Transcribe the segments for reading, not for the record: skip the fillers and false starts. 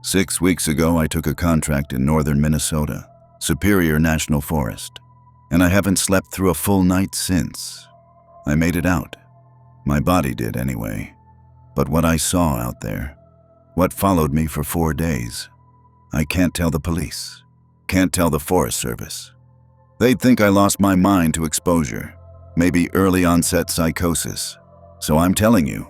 6 weeks ago, I took a contract in northern Minnesota, Superior National Forest, and I haven't slept through a full night since. I made it out. My body did anyway. But what I saw out there, what followed me for 4 days, I can't tell the police, can't tell the Forest Service. They'd think I lost my mind to exposure, maybe early onset psychosis. So I'm telling you,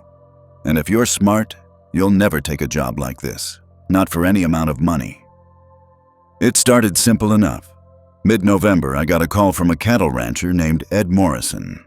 and if you're smart, you'll never take a job like this, not for any amount of money. It started simple enough. Mid-November, I got a call from a cattle rancher named Ed Morrison.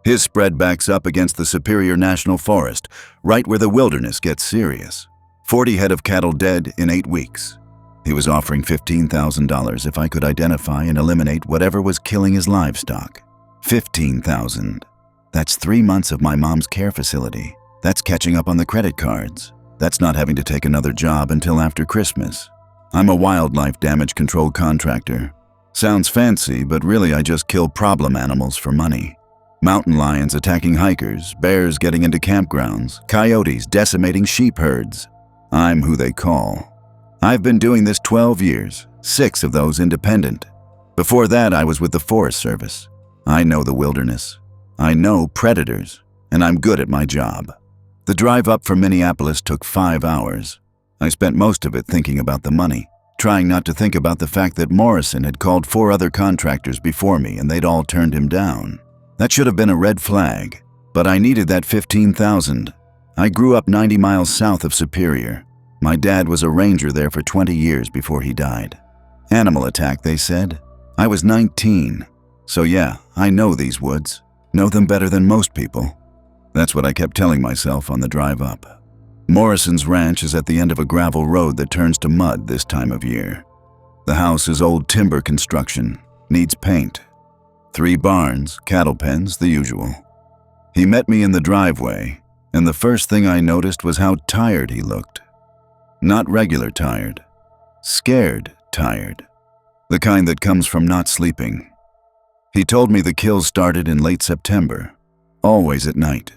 His spread backs up against the Superior National Forest, right where the wilderness gets serious. 40 head of cattle dead in 8 weeks. He was offering $15,000 if I could identify and eliminate whatever was killing his livestock. $15,000. That's 3 months of my mom's care facility. That's catching up on the credit cards. That's not having to take another job until after Christmas. I'm a wildlife damage control contractor. Sounds fancy, but really I just kill problem animals for money. Mountain lions attacking hikers, bears getting into campgrounds, coyotes decimating sheep herds. I'm who they call. I've been doing this 12 years, 6 of those independent. Before that, I was with the Forest Service. I know the wilderness. I know predators, and I'm good at my job. The drive up from Minneapolis took 5 hours. I spent most of it thinking about the money, trying not to think about the fact that Morrison had called 4 other contractors before me and they'd all turned him down. That should have been a red flag, but I needed that $15,000. I grew up 90 miles south of Superior. My dad was a ranger there for 20 years before he died. Animal attack, they said. I was 19. So yeah, I know these woods. Know them better than most people. That's what I kept telling myself on the drive up. Morrison's ranch is at the end of a gravel road that turns to mud this time of year. The house is old timber construction, needs paint. 3 barns, cattle pens, the usual. He met me in the driveway, and the first thing I noticed was how tired he looked. Not regular tired, scared tired. The kind that comes from not sleeping. He told me the kills started in late September, always at night.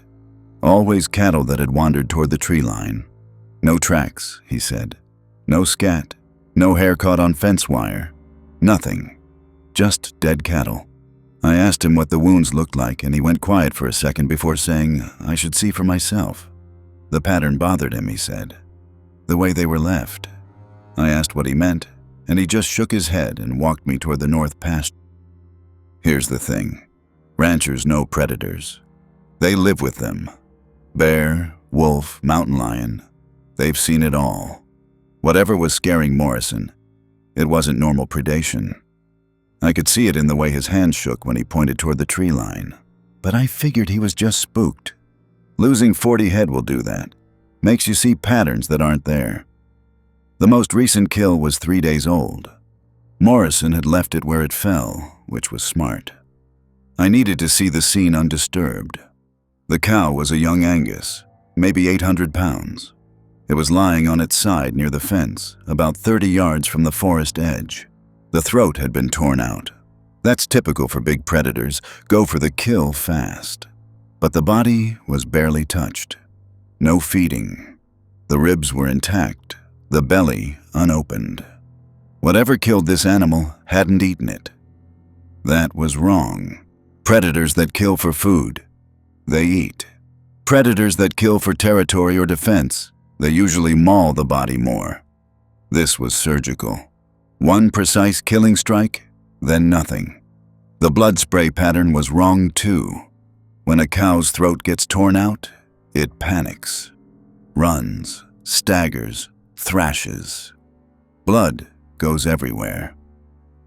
Always cattle that had wandered toward the tree line. No tracks, he said. No scat, no hair caught on fence wire. Nothing. Just dead cattle. I asked him what the wounds looked like, and he went quiet for a second before saying I should see for myself. The pattern bothered him, he said. The way they were left. I asked what he meant, and he just shook his head and walked me toward the north pasture. Here's the thing. Ranchers know predators. They live with them. Bear, wolf, mountain lion. They've seen it all. Whatever was scaring Morrison, it wasn't normal predation. I could see it in the way his hand shook when he pointed toward the tree line. But I figured he was just spooked. Losing 40 head will do that. Makes you see patterns that aren't there. The most recent kill was 3 days old. Morrison had left it where it fell, which was smart. I needed to see the scene undisturbed. The cow was a young Angus, maybe 800 pounds. It was lying on its side near the fence, about 30 yards from the forest edge. The throat had been torn out. That's typical for big predators, go for the kill fast. But the body was barely touched. No feeding. The ribs were intact, the belly unopened. Whatever killed this animal hadn't eaten it. That was wrong. Predators that kill for food, they eat. Predators that kill for territory or defense, they usually maul the body more. This was surgical. One precise killing strike, then nothing. The blood spray pattern was wrong too. When a cow's throat gets torn out, it panics, runs, staggers, thrashes. Blood goes everywhere.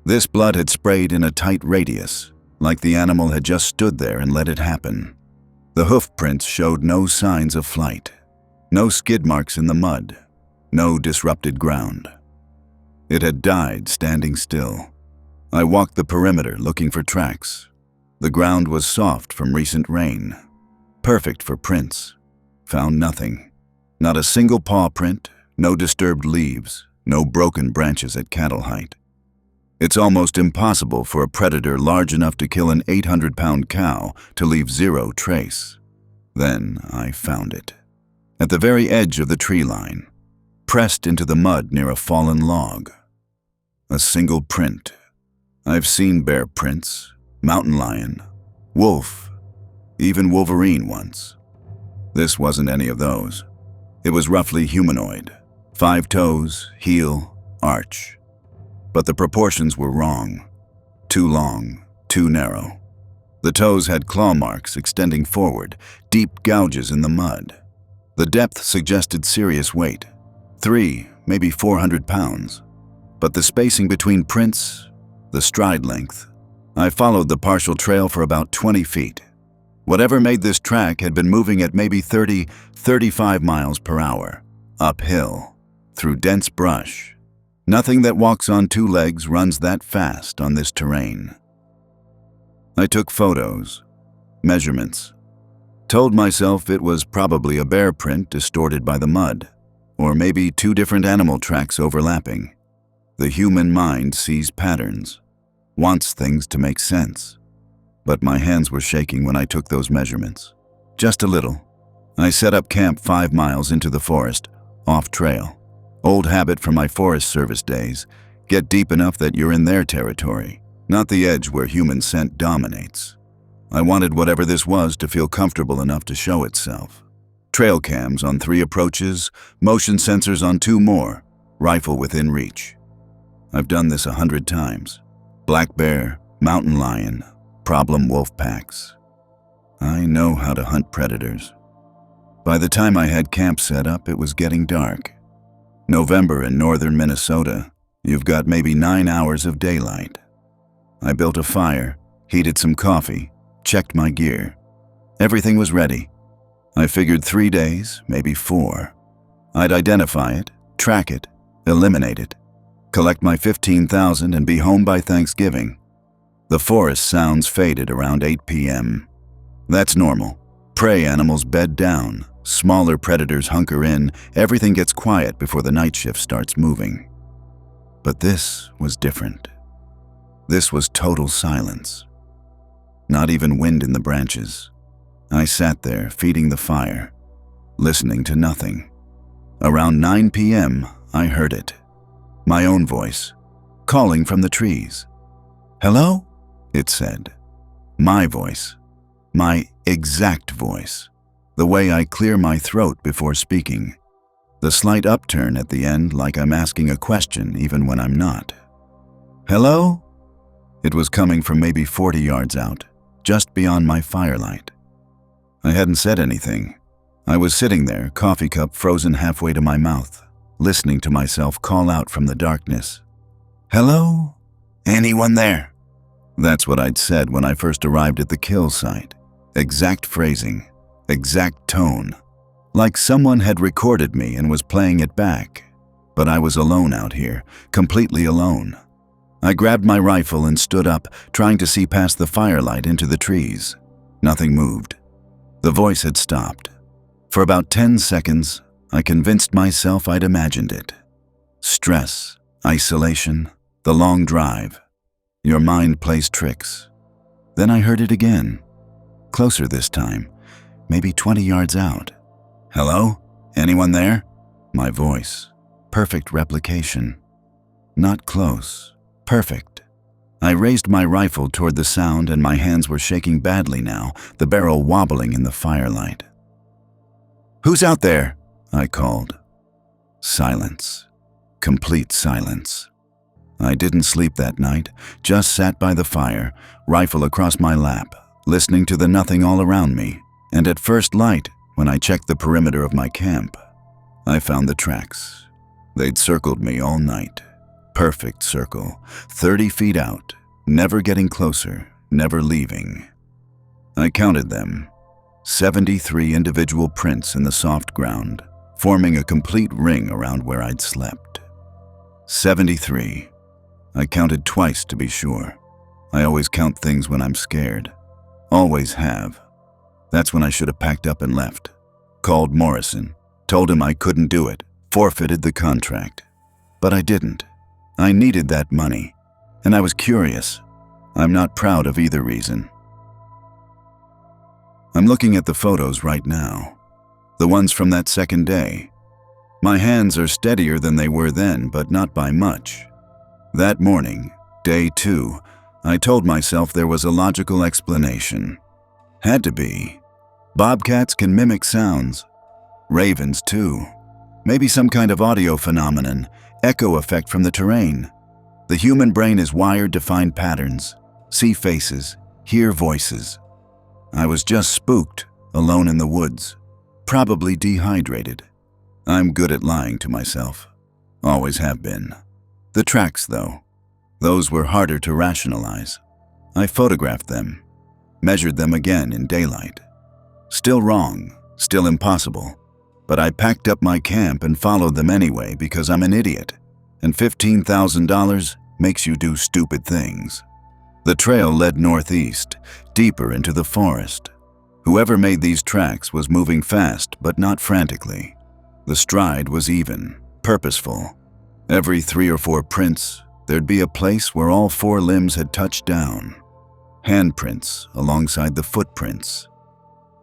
This blood had sprayed in a tight radius, like the animal had just stood there and let it happen. The hoof prints showed no signs of flight, no skid marks in the mud, no disrupted ground. It had died standing still. I walked the perimeter looking for tracks. The ground was soft from recent rain, perfect for prints. Found nothing. Not a single paw print, no disturbed leaves, no broken branches at cattle height. It's almost impossible for a predator large enough to kill an 800-pound cow to leave 0 trace. Then I found it. At the very edge of the tree line. pressed into the mud near a fallen log. A single print. I've seen bear prints, mountain lion, wolf, even wolverine once. This wasn't any of those. It was roughly humanoid. 5 toes, heel, arch. But the proportions were wrong. Too long, too narrow. The toes had claw marks extending forward, deep gouges in the mud. The depth suggested serious weight. 3, maybe 400 pounds. But the spacing between prints, the stride length. I followed the partial trail for about 20 feet. Whatever made this track had been moving at maybe 30, 35 miles per hour, uphill, through dense brush. Nothing that walks on 2 legs runs that fast on this terrain. I took photos, measurements, told myself it was probably a bear print distorted by the mud, or maybe 2 different animal tracks overlapping. The human mind sees patterns, wants things to make sense. But my hands were shaking when I took those measurements. Just a little. I set up camp 5 miles into the forest, off trail. Old habit from my Forest Service days. Get deep enough that you're in their territory, not the edge where human scent dominates. I wanted whatever this was to feel comfortable enough to show itself. Trail cams on 3 approaches, motion sensors on 2 more, rifle within reach. I've done this 100 times. Black bear, mountain lion, problem wolf packs. I know how to hunt predators. By the time I had camp set up, it was getting dark. November in northern Minnesota, you've got maybe 9 hours of daylight. I built a fire, heated some coffee, checked my gear. Everything was ready. I figured 3 days, maybe 4. I'd identify it, track it, eliminate it, collect my 15,000 and be home by Thanksgiving. The forest sounds faded around 8 p.m. That's normal. Prey animals bed down, smaller predators hunker in, everything gets quiet before the night shift starts moving. But this was different. This was total silence. Not even wind in the branches. I sat there feeding the fire, listening to nothing. Around 9 p.m., I heard it. My own voice, calling from the trees. "Hello?" it said. My voice. My exact voice. The way I clear my throat before speaking. The slight upturn at the end like I'm asking a question even when I'm not. "Hello?" It was coming from maybe 40 yards out, just beyond my firelight. I hadn't said anything. I was sitting there, coffee cup frozen halfway to my mouth, listening to myself call out from the darkness. "Hello? Anyone there?" That's what I'd said when I first arrived at the kill site. Exact phrasing, exact tone. Like someone had recorded me and was playing it back. But I was alone out here, completely alone. I grabbed my rifle and stood up, trying to see past the firelight into the trees. Nothing moved. The voice had stopped. For about 10 seconds, I convinced myself I'd imagined it. Stress, isolation, the long drive. Your mind plays tricks. Then I heard it again. Closer this time, maybe 20 yards out. "Hello? Anyone there?" My voice. Perfect replication. Not close. Perfect. I raised my rifle toward the sound and my hands were shaking badly now, the barrel wobbling in the firelight. "Who's out there?" I called. Silence. Complete silence. I didn't sleep that night, just sat by the fire, rifle across my lap, listening to the nothing all around me. And at first light, when I checked the perimeter of my camp, I found the tracks. They'd circled me all night. Perfect circle, 30 feet out, never getting closer, never leaving. I counted them. 73 individual prints in the soft ground, forming a complete ring around where I'd slept. 73. I counted twice to be sure. I always count things when I'm scared. Always have. That's when I should have packed up and left. Called Morrison, told him I couldn't do it, forfeited the contract. But I didn't. I needed that money, and I was curious. I'm not proud of either reason. I'm looking at the photos right now, the ones from that second day. My hands are steadier than they were then, but not by much. That morning, day 2, I told myself there was a logical explanation. Had to be. Bobcats can mimic sounds. Ravens too. Maybe some kind of audio phenomenon, echo effect from the terrain. The human brain is wired to find patterns, see faces, hear voices. I was just spooked, alone in the woods, probably dehydrated. I'm good at lying to myself. Always have been. The tracks, though, those were harder to rationalize. I photographed them, measured them again in daylight. Still wrong, still impossible. But I packed up my camp and followed them anyway because I'm an idiot, and $15,000 makes you do stupid things. The trail led northeast, deeper into the forest. Whoever made these tracks was moving fast, but not frantically. The stride was even, purposeful. Every 3 or 4 prints, there'd be a place where all 4 limbs had touched down. Handprints alongside the footprints.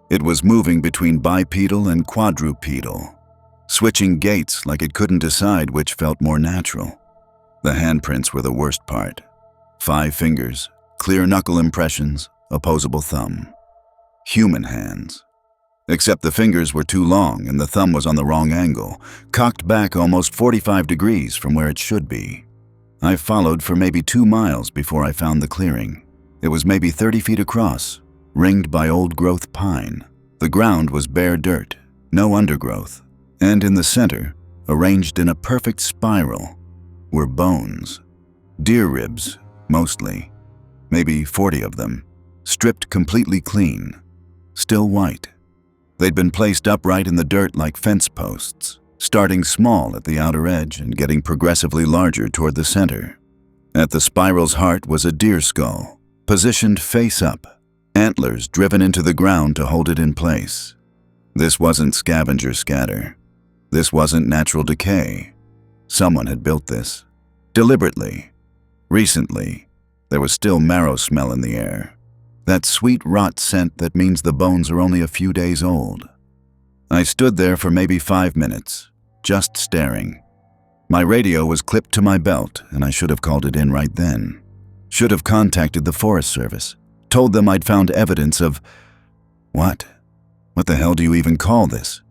It was moving between bipedal and quadrupedal, switching gaits like it couldn't decide which felt more natural. The handprints were the worst part. 5 fingers, clear knuckle impressions, opposable thumb. Human hands. Except the fingers were too long and the thumb was on the wrong angle, cocked back almost 45 degrees from where it should be. I followed for maybe 2 miles before I found the clearing. It was maybe 30 feet across, ringed by old-growth pine. The ground was bare dirt, no undergrowth, and in the center, arranged in a perfect spiral, were bones. Deer ribs, mostly. Maybe 40 of them, stripped completely clean, still white. They'd been placed upright in the dirt like fence posts, starting small at the outer edge and getting progressively larger toward the center. At the spiral's heart was a deer skull, positioned face up, antlers driven into the ground to hold it in place. This wasn't scavenger scatter. This wasn't natural decay. Someone had built this. Deliberately. Recently, there was still marrow smell in the air. That sweet rot scent that means the bones are only a few days old. I stood there for maybe 5 minutes, just staring. My radio was clipped to my belt, and I should have called it in right then. Should have contacted the Forest Service, told them I'd found evidence of… What? What the hell do you even call this?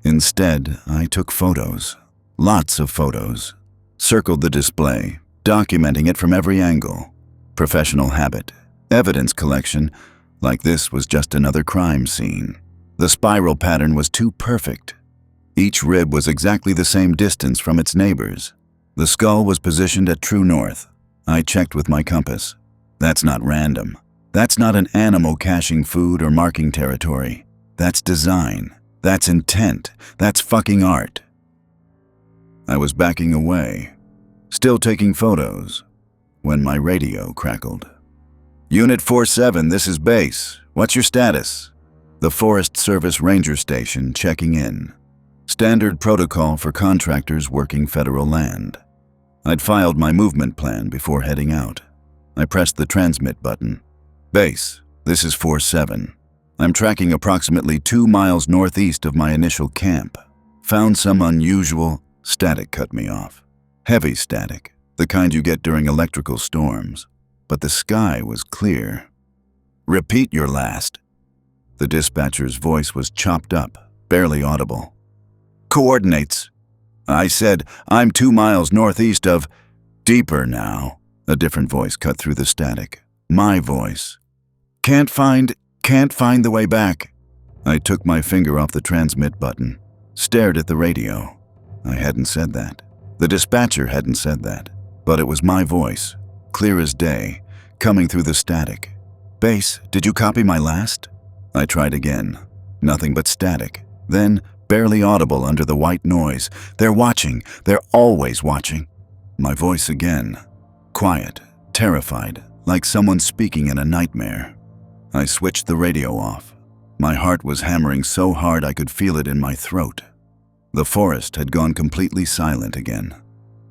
Instead, I took photos. Lots of photos. Circled the display, documenting it from every angle. Professional habit. Evidence collection, like this was just another crime scene. The spiral pattern was too perfect. Each rib was exactly the same distance from its neighbors. The skull was positioned at true north. I checked with my compass. That's not random. That's not an animal caching food or marking territory. That's design. That's intent. That's fucking art. I was backing away, still taking photos, when my radio crackled. Unit 47, this is base. What's your status? The Forest Service Ranger Station checking in. Standard protocol for contractors working federal land. I'd filed my movement plan before heading out. I pressed the transmit button. Base, this is 47. I'm tracking approximately 2 miles northeast of my initial camp. Found some unusual… Static cut me off. Heavy static, the kind you get during electrical storms. But the sky was clear. Repeat your last. The dispatcher's voice was chopped up, barely audible. Coordinates. I said, I'm 2 miles northeast of… Deeper now. A different voice cut through the static. My voice. Can't find the way back. I took my finger off the transmit button, stared at the radio. I hadn't said that. The dispatcher hadn't said that. But it was my voice, clear as day, coming through the static. Base, did you copy my last? I tried again. Nothing but static. Then, barely audible under the white noise. They're watching. They're always watching. My voice again. Quiet, terrified, like someone speaking in a nightmare. I switched the radio off. My heart was hammering so hard I could feel it in my throat. The forest had gone completely silent again.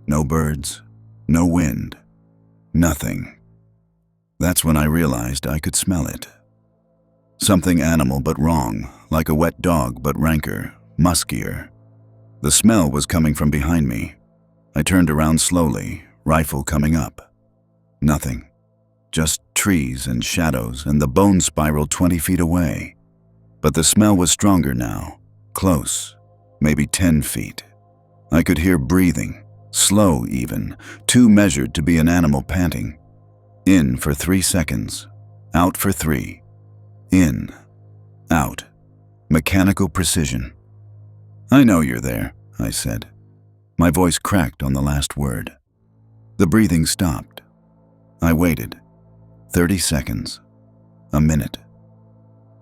No birds, no wind, nothing. That's when I realized I could smell it. Something animal but wrong, like a wet dog but ranker, muskier. The smell was coming from behind me. I turned around slowly, rifle coming up. Nothing. Just trees and shadows and the bone spiral 20 feet away. But the smell was stronger now, close, maybe 10 feet. I could hear breathing, slow even, too measured to be an animal panting. In for 3 seconds, out for 3. In, out. Mechanical precision. "I know you're there," I said. My voice cracked on the last word. The breathing stopped. I waited. 30 seconds. A minute.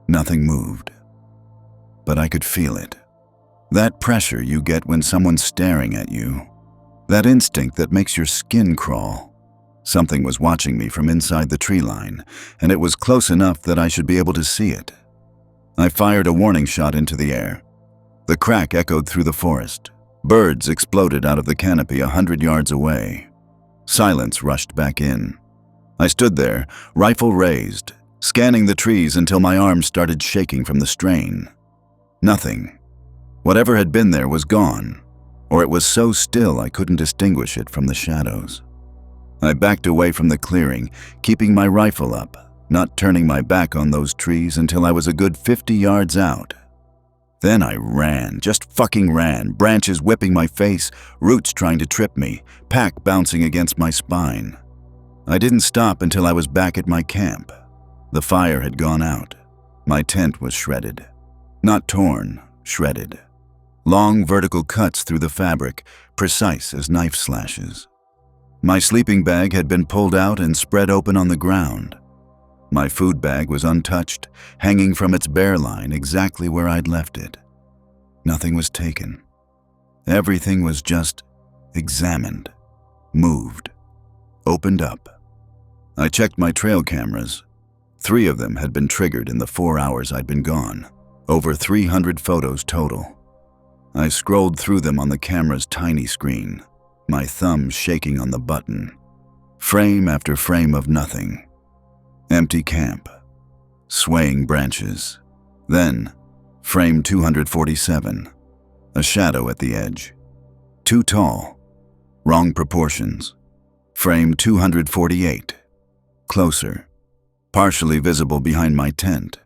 Nothing moved. But I could feel it. That pressure you get when someone's staring at you. That instinct that makes your skin crawl. Something was watching me from inside the tree line, and it was close enough that I should be able to see it. I fired a warning shot into the air. The crack echoed through the forest. Birds exploded out of the canopy 100 yards away. Silence rushed back in. I stood there, rifle raised, scanning the trees until my arms started shaking from the strain. Nothing. Whatever had been there was gone, or it was so still I couldn't distinguish it from the shadows. I backed away from the clearing, keeping my rifle up, not turning my back on those trees until I was a good 50 yards out. Then I ran, just fucking ran, branches whipping my face, roots trying to trip me, pack bouncing against my spine. I didn't stop until I was back at my camp. The fire had gone out. My tent was shredded. Not torn, shredded. Long vertical cuts through the fabric, precise as knife slashes. My sleeping bag had been pulled out and spread open on the ground. My food bag was untouched, hanging from its bare line exactly where I'd left it. Nothing was taken. Everything was just examined, moved, opened up. I checked my trail cameras. 3 of them had been triggered in the 4 hours I'd been gone. Over 300 photos total. I scrolled through them on the camera's tiny screen, my thumb shaking on the button. Frame after frame of nothing. Empty camp. Swaying branches. Then, frame 247. A shadow at the edge. Too tall. Wrong proportions. Frame 248. Closer. Partially visible behind my tent.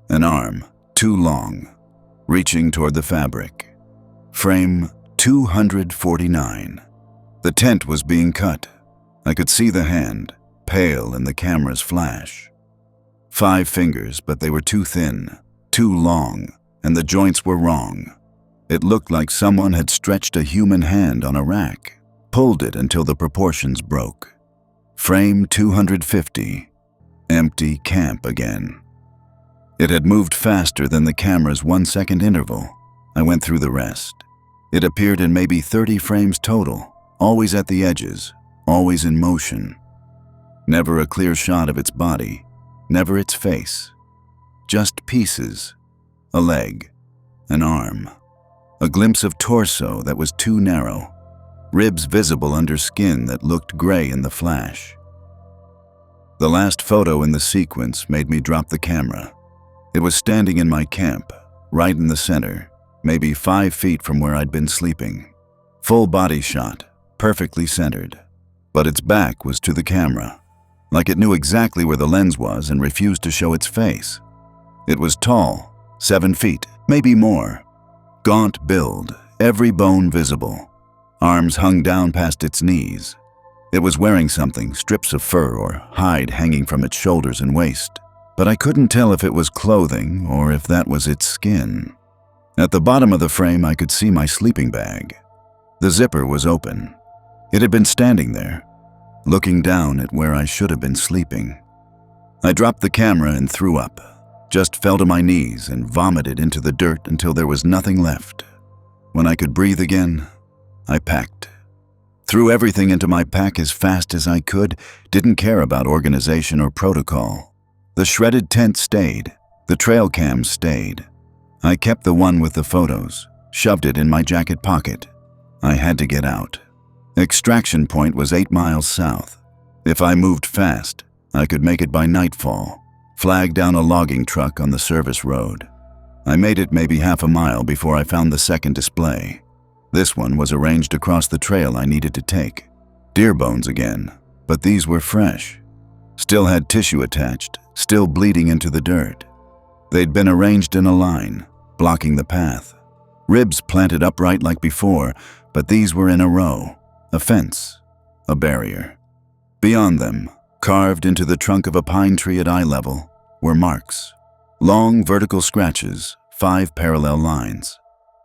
An arm, too long, reaching toward the fabric. Frame 249. The tent was being cut. I could see the hand, pale in the camera's flash. 5 fingers, but they were too thin, too long, and the joints were wrong. It looked like someone had stretched a human hand on a rack, pulled it until the proportions broke. Frame 250. Empty camp again. It had moved faster than the camera's 1-second interval. I went through the rest. It appeared in maybe 30 frames total, always at the edges, always in motion. Never a clear shot of its body, never its face. Just pieces. A leg, an arm, a glimpse of torso that was too narrow, ribs visible under skin that looked gray in the flash. The last photo in the sequence made me drop the camera. It was standing in my camp, right in the center, maybe 5 feet from where I'd been sleeping. Full body shot, perfectly centered. But its back was to the camera, like it knew exactly where the lens was and refused to show its face. It was tall, 7 feet, maybe more. Gaunt build, every bone visible. Arms hung down past its knees. It was wearing something, strips of fur or hide hanging from its shoulders and waist. But I couldn't tell if it was clothing or if that was its skin. At the bottom of the frame, I could see my sleeping bag. The zipper was open. It had been standing there, looking down at where I should have been sleeping. I dropped the camera and threw up, just fell to my knees and vomited into the dirt until there was nothing left. When I could breathe again, I packed. Threw everything into my pack as fast as I could, didn't care about organization or protocol. The shredded tent stayed. The trail cams stayed. I kept the one with the photos, shoved it in my jacket pocket. I had to get out. Extraction point was 8 miles south. If I moved fast, I could make it by nightfall, flag down a logging truck on the service road. I made it maybe half a mile before I found the second display. This one was arranged across the trail I needed to take. Deer bones again, but these were fresh. Still had tissue attached, still bleeding into the dirt. They'd been arranged in a line, blocking the path. Ribs planted upright like before, but these were in a row. A fence, a barrier. Beyond them, carved into the trunk of a pine tree at eye level, were marks. Long vertical scratches, 5 parallel lines.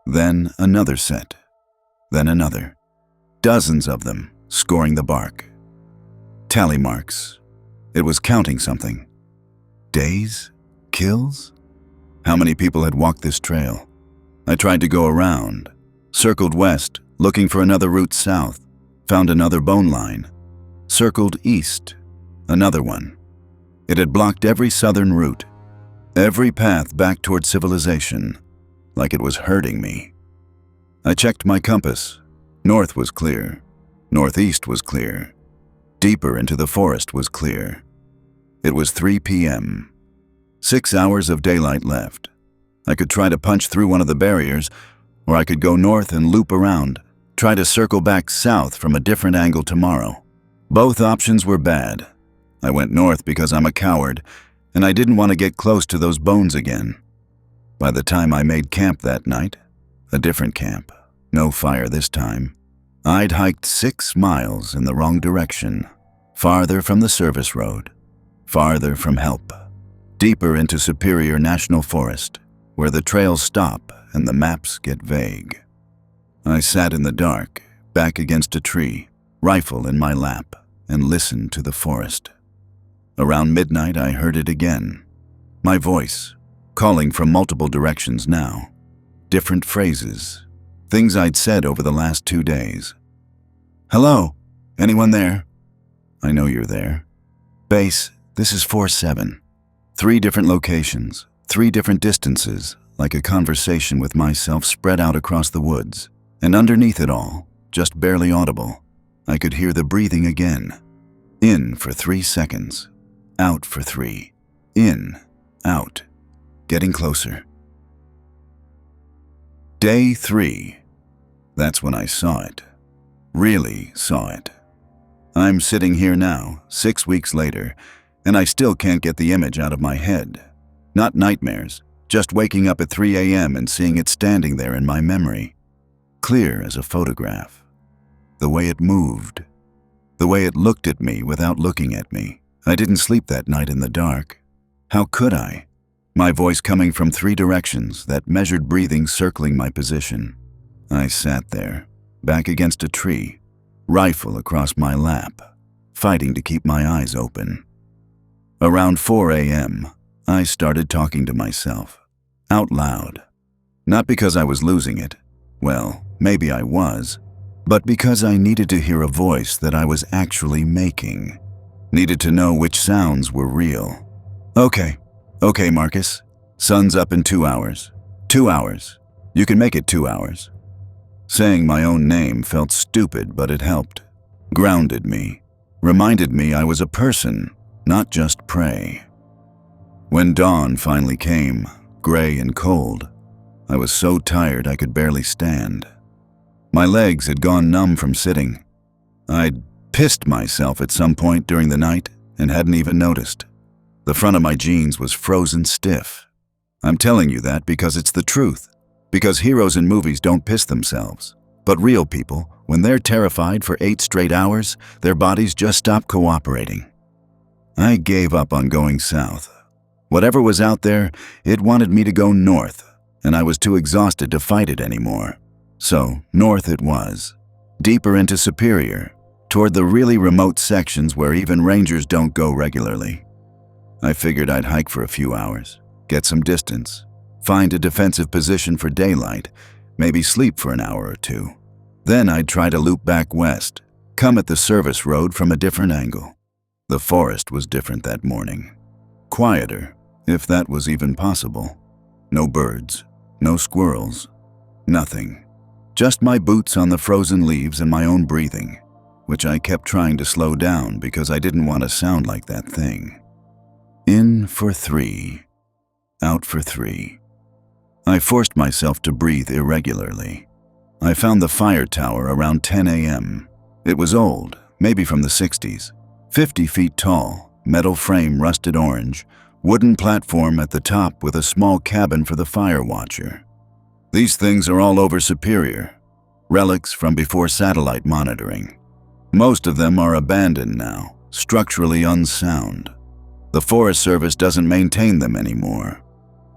Then another set. Then another. Dozens of them, scoring the bark. Tally marks. It was counting something. Days? Kills? How many people had walked this trail? I tried to go around, circled west, looking for another route south, found another bone line, circled east, another one. It had blocked every southern route, every path back toward civilization, like it was hurting me. I checked my compass. North was clear. Northeast was clear. Deeper into the forest was clear. It was 3 p.m. 6 hours of daylight left. I could try to punch through one of the barriers, or I could go north and loop around, try to circle back south from a different angle tomorrow. Both options were bad. I went north because I'm a coward, and I didn't want to get close to those bones again. By the time I made camp that night, a different camp, no fire this time, I'd hiked 6 miles in the wrong direction, farther from the service road, farther from help, deeper into Superior National Forest, where the trails stop and the maps get vague. I sat in the dark, back against a tree, rifle in my lap, and listened to the forest. Around midnight, I heard it again. My voice, calling from multiple directions now. Different phrases, things I'd said over the last 2 days. Hello? Anyone there? I know you're there. Base, this is 4-7. 3 different locations, 3 different distances, like a conversation with myself spread out across the woods. And underneath it all, just barely audible, I could hear the breathing again. In for 3 seconds, out for 3. In, out, getting closer. Day 3. That's when I saw it. Really saw it. I'm sitting here now, 6 weeks later, and I still can't get the image out of my head. Not nightmares, just waking up at 3 a.m. and seeing it standing there in my memory. Clear as a photograph. The way it moved. The way it looked at me without looking at me. I didn't sleep that night in the dark. How could I? My voice coming from 3 directions, that measured breathing circling my position. I sat there, back against a tree, rifle across my lap, fighting to keep my eyes open. Around 4 a.m., I started talking to myself, out loud. Not because I was losing it, well, maybe I was, but because I needed to hear a voice that I was actually making. Needed to know which sounds were real. Okay, Marcus. Sun's up in 2 hours. 2 hours. You can make it 2 hours. Saying my own name felt stupid, but it helped. Grounded me. Reminded me I was a person, not just prey. When dawn finally came, gray and cold, I was so tired I could barely stand. My legs had gone numb from sitting. I'd pissed myself at some point during the night and hadn't even noticed. The front of my jeans was frozen stiff. I'm telling you that because it's the truth. Because heroes in movies don't piss themselves. But real people, when they're terrified for 8 straight hours, their bodies just stop cooperating. I gave up on going south. Whatever was out there, it wanted me to go north, and I was too exhausted to fight it anymore. So, north it was. Deeper into Superior, toward the really remote sections where even rangers don't go regularly. I figured I'd hike for a few hours, get some distance, find a defensive position for daylight, maybe sleep for an hour or 2. Then I'd try to loop back west, come at the service road from a different angle. The forest was different that morning. Quieter, if that was even possible. No birds, no squirrels, nothing. Just my boots on the frozen leaves and my own breathing, which I kept trying to slow down because I didn't want to sound like that thing. In for 3, out for 3. I forced myself to breathe irregularly. I found the fire tower around 10 a.m. It was old, maybe from the 60s. 50 feet tall, metal frame rusted orange, wooden platform at the top with a small cabin for the fire watcher. These things are all over Superior, relics from before satellite monitoring. Most of them are abandoned now, structurally unsound. The Forest Service doesn't maintain them anymore.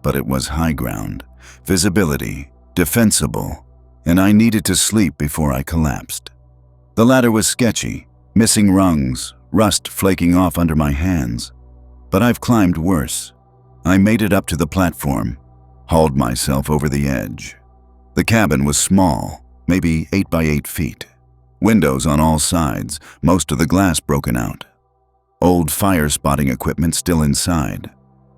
But it was high ground, visibility, defensible, and I needed to sleep before I collapsed. The ladder was sketchy, missing rungs, rust flaking off under my hands. But I've climbed worse. I made it up to the platform, hauled myself over the edge. The cabin was small, maybe 8 by 8 feet. Windows on all sides, most of the glass broken out. Old fire spotting equipment still inside.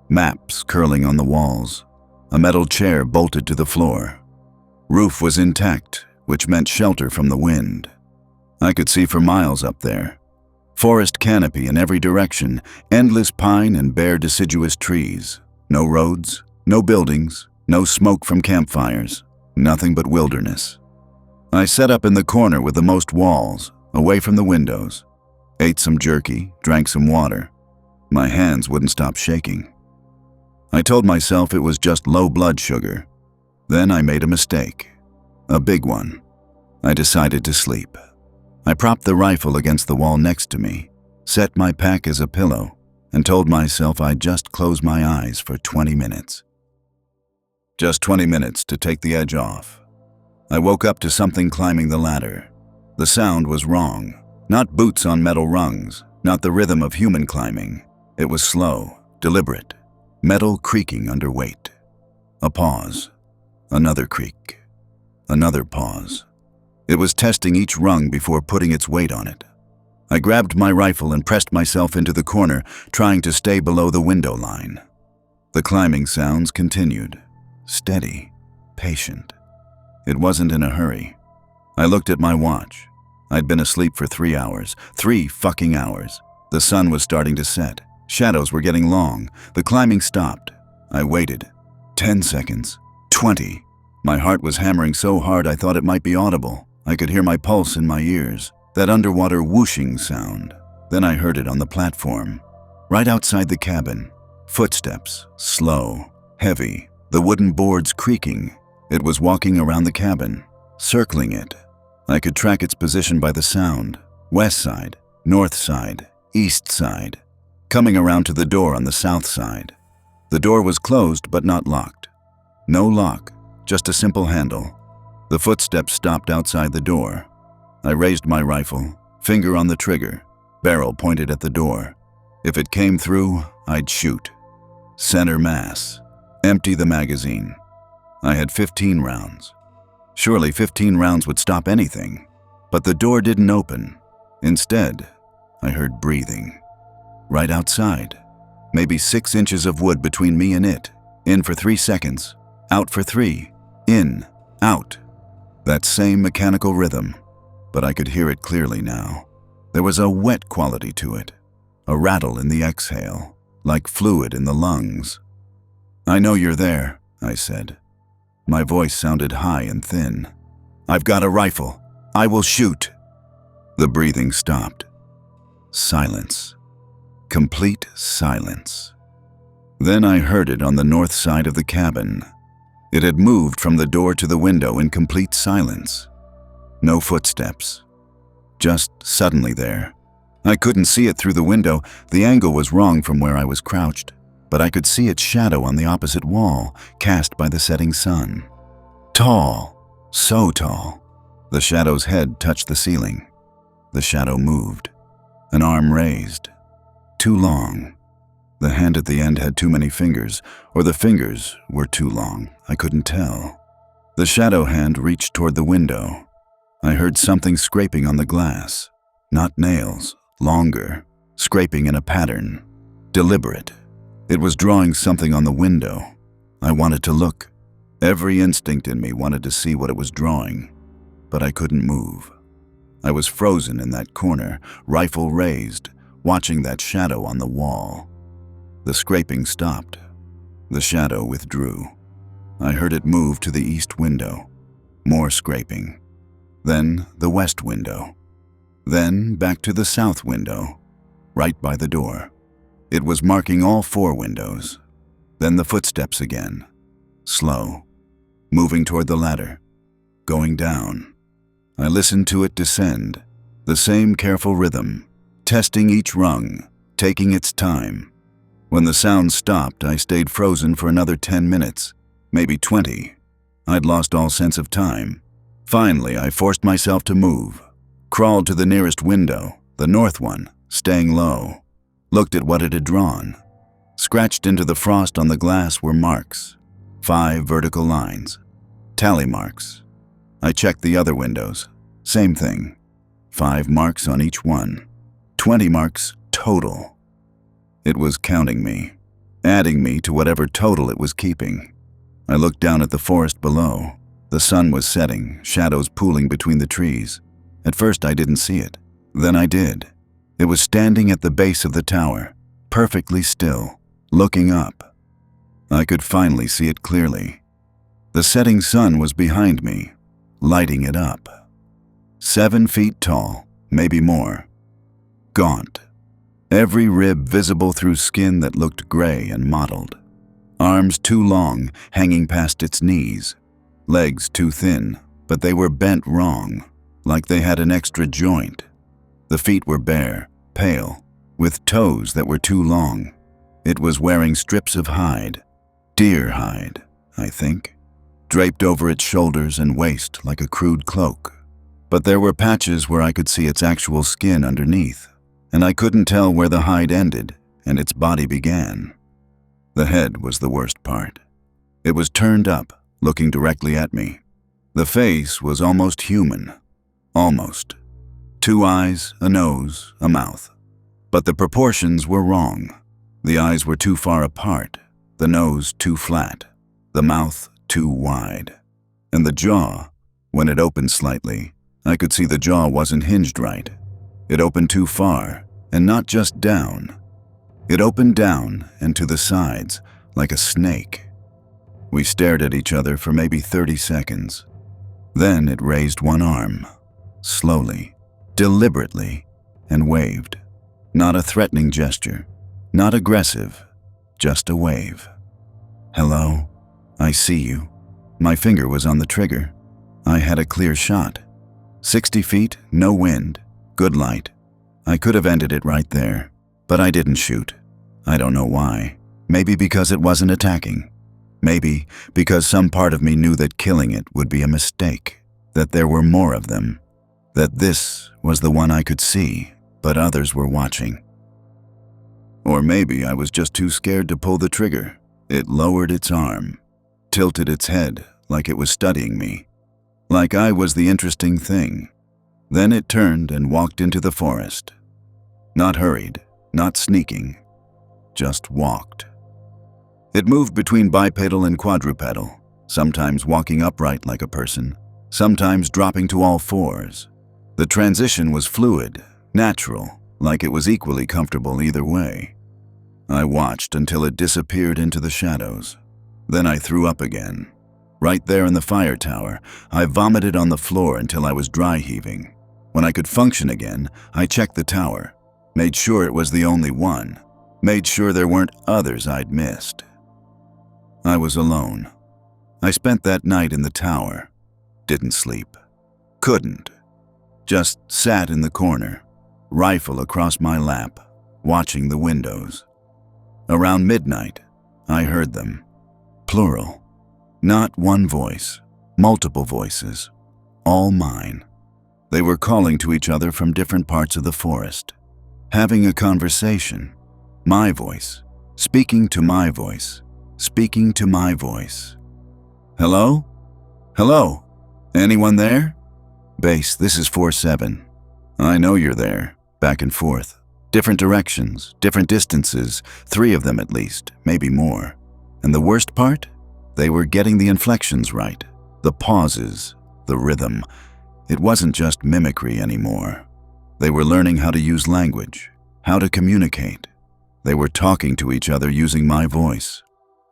Maps curling on the walls. A metal chair bolted to the floor. Roof was intact, which meant shelter from the wind. I could see for miles up there. Forest canopy in every direction, endless pine and bare deciduous trees. No roads, no buildings, no smoke from campfires, nothing but wilderness. I set up in the corner with the most walls, away from the windows. Ate some jerky, drank some water. My hands wouldn't stop shaking. I told myself it was just low blood sugar. Then I made a mistake. A big one. I decided to sleep. I propped the rifle against the wall next to me, set my pack as a pillow, and told myself I'd just close my eyes for 20 minutes. Just 20 minutes to take the edge off. I woke up to something climbing the ladder. The sound was wrong. Not boots on metal rungs, not the rhythm of human climbing. It was slow, deliberate, metal creaking under weight. A pause. Another creak. Another pause. It was testing each rung before putting its weight on it. I grabbed my rifle and pressed myself into the corner, trying to stay below the window line. The climbing sounds continued. Steady, patient. It wasn't in a hurry. I looked at my watch. I'd been asleep for 3 hours. 3 fucking hours. The sun was starting to set. Shadows were getting long. The climbing stopped. I waited. 10 seconds. 20. My heart was hammering so hard I thought it might be audible. I could hear my pulse in my ears, that underwater whooshing sound. Then I heard it on the platform, right outside the cabin. Footsteps, slow, heavy, the wooden boards creaking. It was walking around the cabin, circling it. I could track its position by the sound. West side, north side, east side. Coming around to the door on the south side. The door was closed but not locked. No lock, just a simple handle. The footsteps stopped outside the door. I raised my rifle, finger on the trigger, barrel pointed at the door. If it came through, I'd shoot. Center mass. Empty the magazine. I had 15 rounds. Surely 15 rounds would stop anything. But the door didn't open. Instead, I heard breathing. Right outside. Maybe 6 inches of wood between me and it. In for 3 seconds. Out for 3. In. Out. That same mechanical rhythm. But I could hear it clearly now. There was a wet quality to it. A rattle in the exhale. Like fluid in the lungs. "I know you're there," I said. My voice sounded high and thin. "I've got a rifle. I will shoot." The breathing stopped. Silence. Complete silence. Then I heard it on the north side of the cabin. It had moved from the door to the window in complete silence. No footsteps. Just suddenly there. I couldn't see it through the window. The angle was wrong from where I was crouched, but I could see its shadow on the opposite wall, cast by the setting sun. Tall. So tall. The shadow's head touched the ceiling. The shadow moved. An arm raised. Too long. The hand at the end had too many fingers, or the fingers were too long. I couldn't tell. The shadow hand reached toward the window. I heard something scraping on the glass. Not nails, longer, scraping in a pattern. Deliberate. It was drawing something on the window. I wanted to look. Every instinct in me wanted to see what it was drawing, but I couldn't move. I was frozen in that corner, rifle raised, watching that shadow on the wall. The scraping stopped. The shadow withdrew. I heard it move to the east window. More scraping. Then the west window. Then back to the south window, right by the door. It was marking all 4 windows. Then the footsteps again. Slow. Moving toward the ladder. Going down. I listened to it descend. The same careful rhythm. Testing each rung. Taking its time. When the sound stopped, I stayed frozen for another 10 minutes. Maybe 20. I'd lost all sense of time. Finally, I forced myself to move. Crawled to the nearest window, the north one, staying low. Looked at what it had drawn. Scratched into the frost on the glass were marks. 5 vertical lines. Tally marks. I checked the other windows. Same thing. 5 marks on each one. 20 marks total. It was counting me, adding me to whatever total it was keeping. I looked down at the forest below. The sun was setting, shadows pooling between the trees. At first I didn't see it. Then I did. It was standing at the base of the tower, perfectly still, looking up. I could finally see it clearly. The setting sun was behind me, lighting it up. 7 feet tall, maybe more. Gaunt. Every rib visible through skin that looked gray and mottled. Arms too long, hanging past its knees. Legs too thin, but they were bent wrong, like they had an extra joint. The feet were bare, pale, with toes that were too long. It was wearing strips of hide, deer hide, I think, draped over its shoulders and waist like a crude cloak. But there were patches where I could see its actual skin underneath, and I couldn't tell where the hide ended and its body began. The head was the worst part. It was turned up, looking directly at me. The face was almost human. Almost. 2 eyes, a nose, a mouth. But the proportions were wrong. The eyes were too far apart, the nose too flat, the mouth too wide. And the jaw, when it opened slightly, I could see the jaw wasn't hinged right. It opened too far, and not just down. It opened down and to the sides, like a snake. We stared at each other for maybe 30 seconds. Then it raised one arm, slowly, deliberately, and waved. Not a threatening gesture, not aggressive, just a wave. Hello, I see you. My finger was on the trigger. I had a clear shot. 60 feet, no wind, good light. I could have ended it right there, but I didn't shoot. I don't know why. Maybe because it wasn't attacking. Maybe because some part of me knew that killing it would be a mistake, that there were more of them, that this was the one I could see, but others were watching. Or maybe I was just too scared to pull the trigger. It lowered its arm, tilted its head like it was studying me, like I was the interesting thing. Then it turned and walked into the forest. Not hurried, not sneaking, just walked. It moved between bipedal and quadrupedal, sometimes walking upright like a person, sometimes dropping to all fours. The transition was fluid, natural, like it was equally comfortable either way. I watched until it disappeared into the shadows. Then I threw up again. Right there in the fire tower, I vomited on the floor until I was dry heaving. When I could function again, I checked the tower, made sure it was the only one, made sure there weren't others I'd missed. I was alone. I spent that night in the tower. Didn't sleep. Couldn't. Just sat in the corner, rifle across my lap, watching the windows. Around midnight, I heard them. Plural. Not one voice, multiple voices, all mine. They were calling to each other from different parts of the forest, having a conversation. My voice, speaking to my voice, speaking to my voice. Hello? Hello? Anyone there? Base, this is 4-7. I know you're there, back and forth. Different directions, different distances, 3 of them at least, maybe more. And the worst part? They were getting the inflections right, the pauses, the rhythm. It wasn't just mimicry anymore. They were learning how to use language, how to communicate. They were talking to each other using my voice.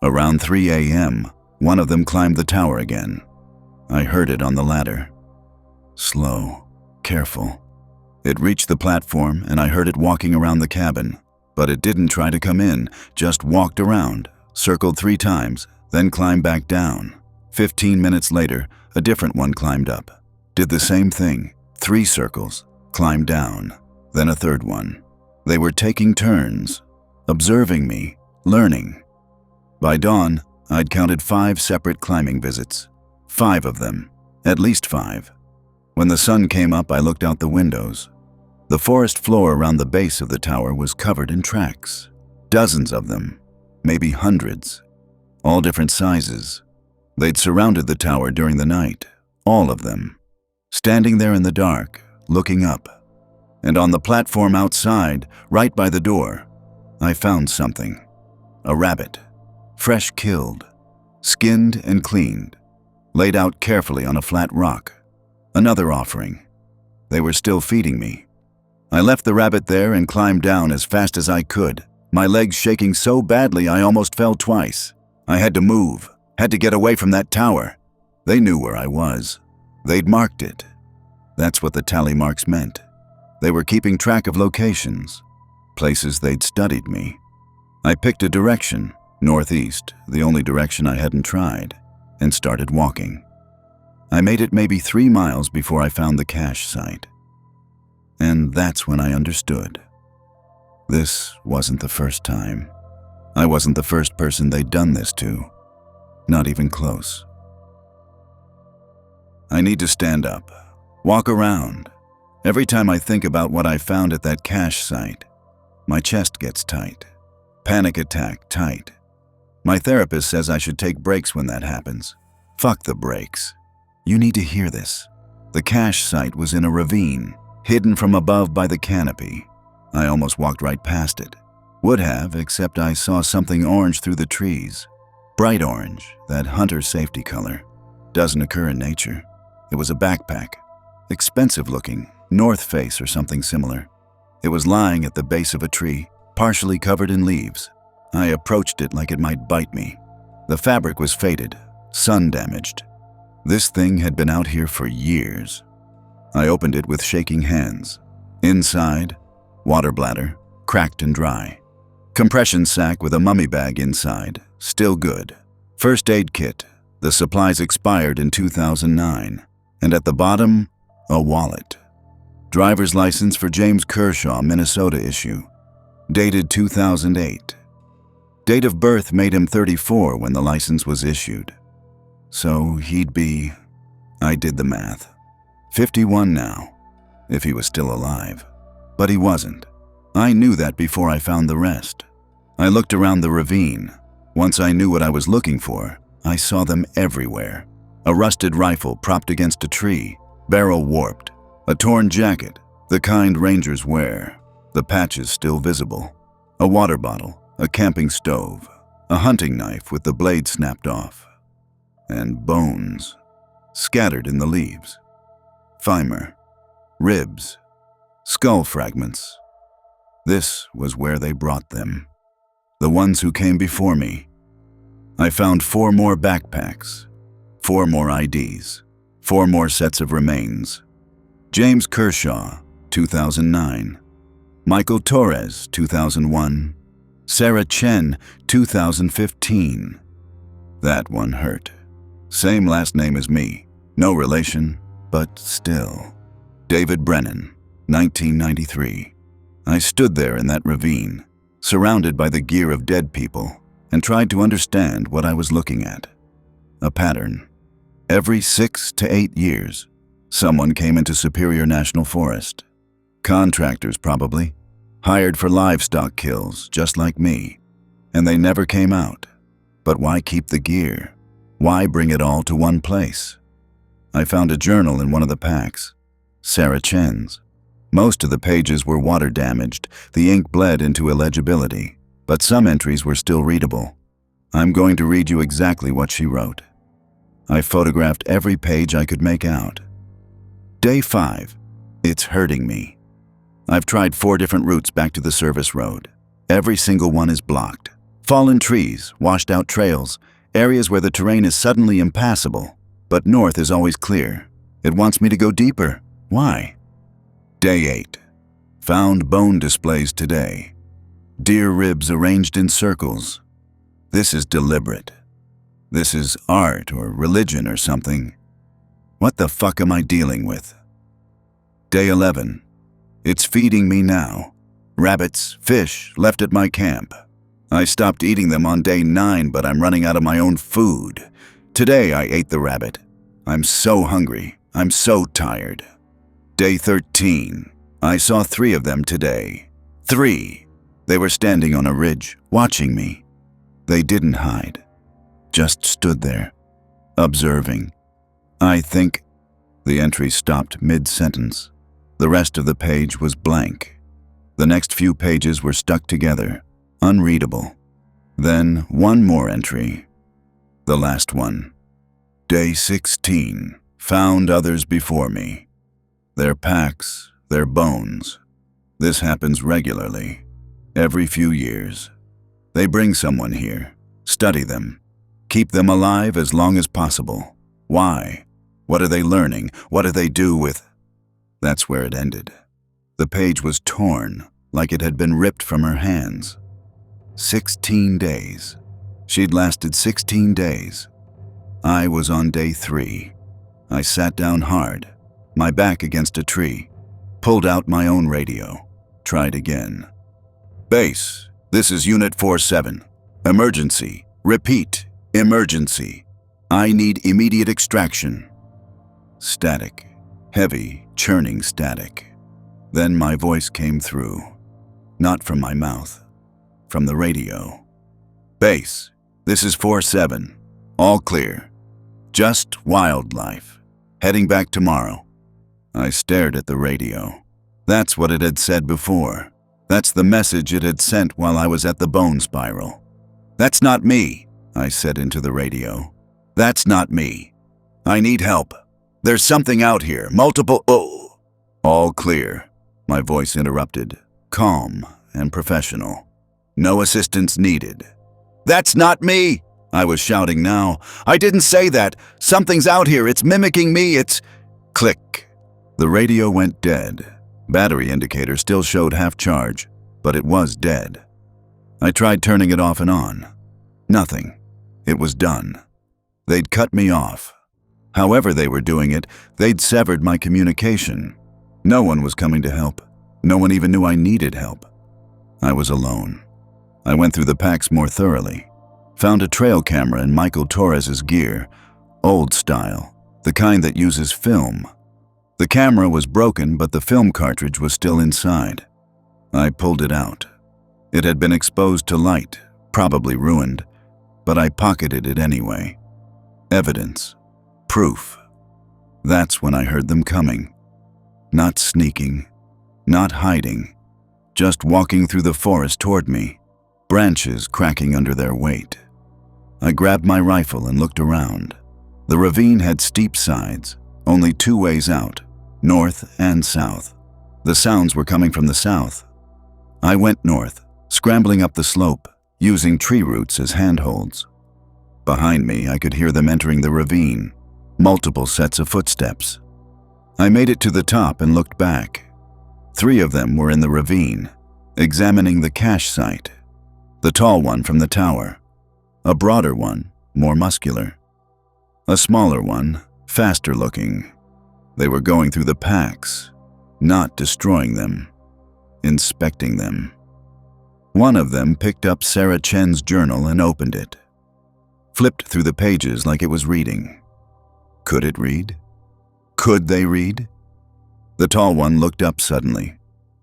Around 3 a.m., one of them climbed the tower again. I heard it on the ladder. Slow, careful. It reached the platform and I heard it walking around the cabin, but it didn't try to come in, just walked around, circled 3 times, then climbed back down. 15 minutes later, a different one climbed up. Did the same thing, 3 circles, climbed down, then a third one. They were taking turns, observing me, learning. By dawn, I'd counted 5 separate climbing visits. 5 of them, at least 5. When the sun came up, I looked out the windows. The forest floor around the base of the tower was covered in tracks. Dozens of them, maybe hundreds, all different sizes. They'd surrounded the tower during the night, all of them. Standing there in the dark, looking up. And on the platform outside, right by the door, I found something. A rabbit, fresh killed, skinned and cleaned, laid out carefully on a flat rock. Another offering. They were still feeding me. I left the rabbit there and climbed down as fast as I could, my legs shaking so badly I almost fell twice. I had to move, had to get away from that tower. They knew where I was. They'd marked it. That's what the tally marks meant. They were keeping track of locations, places they'd studied me. I picked a direction, northeast, the only direction I hadn't tried, and started walking. I made it maybe 3 miles before I found the cache site. And that's when I understood. This wasn't the first time. I wasn't the first person they'd done this to. Not even close. I need to stand up, walk around. Every time I think about what I found at that cache site, my chest gets tight. Panic attack tight. My therapist says I should take breaks when that happens. Fuck the breaks. You need to hear this. The cache site was in a ravine, hidden from above by the canopy. I almost walked right past it. Would have, except I saw something orange through the trees. Bright orange, that hunter safety color. Doesn't occur in nature. It was a backpack. Expensive looking, North Face or something similar. It was lying at the base of a tree, partially covered in leaves. I approached it like it might bite me. The fabric was faded, sun damaged. This thing had been out here for years. I opened it with shaking hands. Inside, water bladder, cracked and dry. Compression sack with a mummy bag inside, still good. First aid kit, the supplies expired in 2009. And at the bottom, a wallet. Driver's license for James Kershaw, Minnesota issue. Dated 2008. Date of birth made him 34 when the license was issued. So he'd be, I did the math, 51 now, if he was still alive. But he wasn't. I knew that before I found the rest. I looked around the ravine. Once I knew what I was looking for, I saw them everywhere. A rusted rifle propped against a tree, barrel warped. A torn jacket, the kind rangers wear, the patches still visible. A water bottle, a camping stove, a hunting knife with the blade snapped off. And bones, scattered in the leaves. Femur, ribs, skull fragments. This was where they brought them. The ones who came before me. I found 4 more backpacks, 4 more IDs, 4 more sets of remains. James Kershaw, 2009. Michael Torres, 2001. Sarah Chen, 2015. That one hurt. Same last name as me. No relation, but still. David Brennan, 1993. I stood there in that ravine, surrounded by the gear of dead people, and tried to understand what I was looking at. A pattern. Every 6 to 8 years, someone came into Superior National Forest. Contractors, probably. Hired for livestock kills, just like me. And they never came out. But why keep the gear? Why bring it all to one place? I found a journal in one of the packs. Sarah Chen's. Most of the pages were water damaged. The ink bled into illegibility. But some entries were still readable. I'm going to read you exactly what she wrote. I photographed every page I could make out. Day 5. It's hurting me. I've tried 4 different routes back to the service road. Every single one is blocked. Fallen trees, washed out trails, areas where the terrain is suddenly impassable. but north is always clear. It wants me to go deeper. Why? Day 8. Found bone displays today. Deer ribs arranged in circles. This is deliberate. This is art or religion or something. What the fuck am I dealing with? Day 11. It's feeding me now. Rabbits, fish, left at my camp. I stopped eating them on day 9, but I'm running out of my own food. Today I ate the rabbit. I'm so hungry. I'm so tired. Day 13. I saw 3 of them today. 3. They were standing on a ridge, watching me. They didn't hide. Just stood there, observing. I think the entry stopped mid-sentence. The rest of the page was blank. The next few pages were stuck together, unreadable. Then one more entry. The last one. Day 16. Found others before me. Their packs, their bones. This happens regularly, every few years. They bring someone here, study them, keep them alive as long as possible. Why? What are they learning? What do they do with... That's where it ended. The page was torn, like it had been ripped from her hands. 16 days. She'd lasted 16 days. I was on day 3. I sat down hard, my back against a tree, pulled out my own radio, tried again. Base, this is Unit 47. Emergency. Repeat, emergency. I need immediate extraction. Static. Heavy, churning static. Then my voice came through. Not from my mouth. From the radio. Base, this is 47. All clear. Just wildlife. Heading back tomorrow. I stared at the radio. That's what it had said before. That's the message it had sent while I was at the bone spiral. That's not me, I said into the radio. That's not me. I need help. There's something out here, multiple... Oh! All clear, my voice interrupted, calm and professional. No assistance needed. That's not me, I was shouting now. I didn't say that. Something's out here, it's mimicking me, it's... Click. The radio went dead. Battery indicator still showed half charge, but it was dead. I tried turning it off and on. Nothing. It was done. They'd cut me off. However they were doing it, they'd severed my communication. No one was coming to help. No one even knew I needed help. I was alone. I went through the packs more thoroughly. Found a trail camera in Michael Torres's gear, old style, the kind that uses film. The camera was broken, but the film cartridge was still inside. I pulled it out. It had been exposed to light, probably ruined, but I pocketed it anyway. Evidence. Proof. That's when I heard them coming. Not sneaking, not hiding, just walking through the forest toward me, branches cracking under their weight. I grabbed my rifle and looked around. The ravine had steep sides, only 2 ways out, north and south. The sounds were coming from the south. I went north, scrambling up the slope, using tree roots as handholds. Behind me, I could hear them entering the ravine, multiple sets of footsteps. I made it to the top and looked back. 3 of them were in the ravine, examining the cache site. The tall one from the tower, a broader one, more muscular. A smaller one, faster looking. They were going through the packs, not destroying them, inspecting them. One of them picked up Sarah Chen's journal and opened it. Flipped through the pages like it was reading. Could it read? Could they read? The tall one looked up suddenly,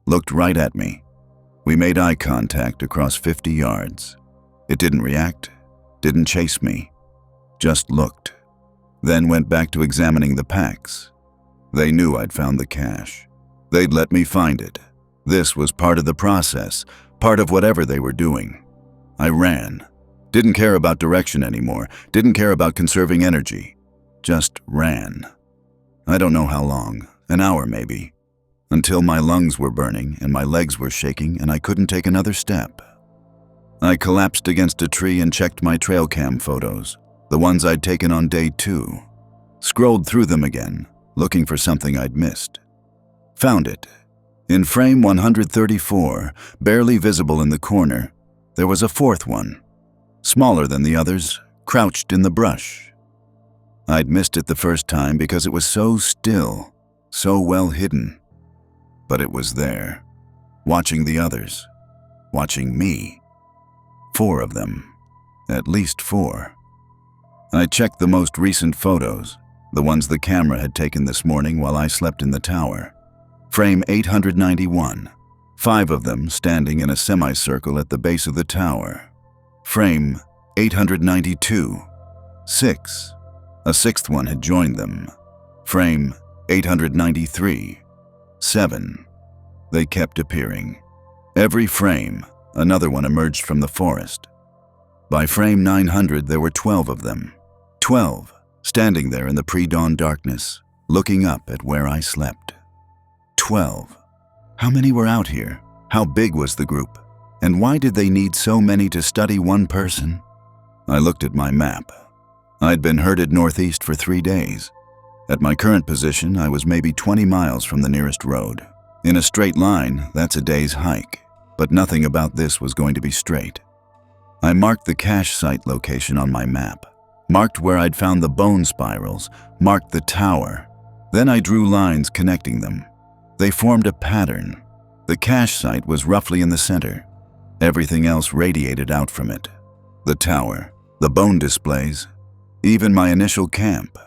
looked right at me. We made eye contact across 50 yards. It didn't react, didn't chase me, just looked. Then went back to examining the packs. They knew I'd found the cache. They'd let me find it. This was part of the process, part of whatever they were doing. I ran. Didn't care about direction anymore, didn't care about conserving energy. Just ran. I don't know how long, an hour maybe, until my lungs were burning and my legs were shaking and I couldn't take another step. I collapsed against a tree and checked my trail cam photos, the ones I'd taken on day 2. Scrolled through them again, looking for something I'd missed. Found it. In frame 134, barely visible in the corner, there was a fourth one, smaller than the others, crouched in the brush. I'd missed it the first time because it was so still, so well hidden. But it was there, watching the others, watching me. 4 of them, at least 4. I checked the most recent photos, the ones the camera had taken this morning while I slept in the tower. Frame 891, 5 of them standing in a semicircle at the base of the tower. Frame 892, 6. A 6th one had joined them. Frame 893, 7. They kept appearing. Every frame, another one emerged from the forest. By frame 900, there were 12 of them. 12, standing there in the pre-dawn darkness, looking up at where I slept. 12. How many were out here? How big was the group? And why did they need so many to study one person? I looked at my map. I'd been herded northeast for 3 days. At my current position, I was maybe 20 miles from the nearest road. In a straight line, that's a day's hike, but nothing about this was going to be straight. I marked the cache site location on my map, marked where I'd found the bone spirals, marked the tower. Then I drew lines connecting them. They formed a pattern. The cache site was roughly in the center. Everything else radiated out from it. The tower, the bone displays, even my initial camp.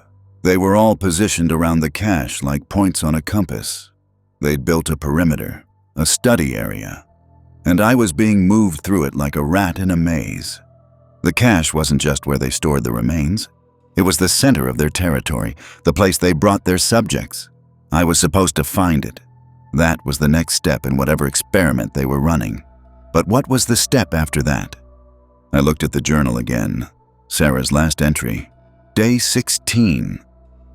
They were all positioned around the cache like points on a compass. They'd built a perimeter, a study area, and I was being moved through it like a rat in a maze. The cache wasn't just where they stored the remains. It was the center of their territory, the place they brought their subjects. I was supposed to find it. That was the next step in whatever experiment they were running. But what was the step after that? I looked at the journal again. Sarah's last entry. Day 16.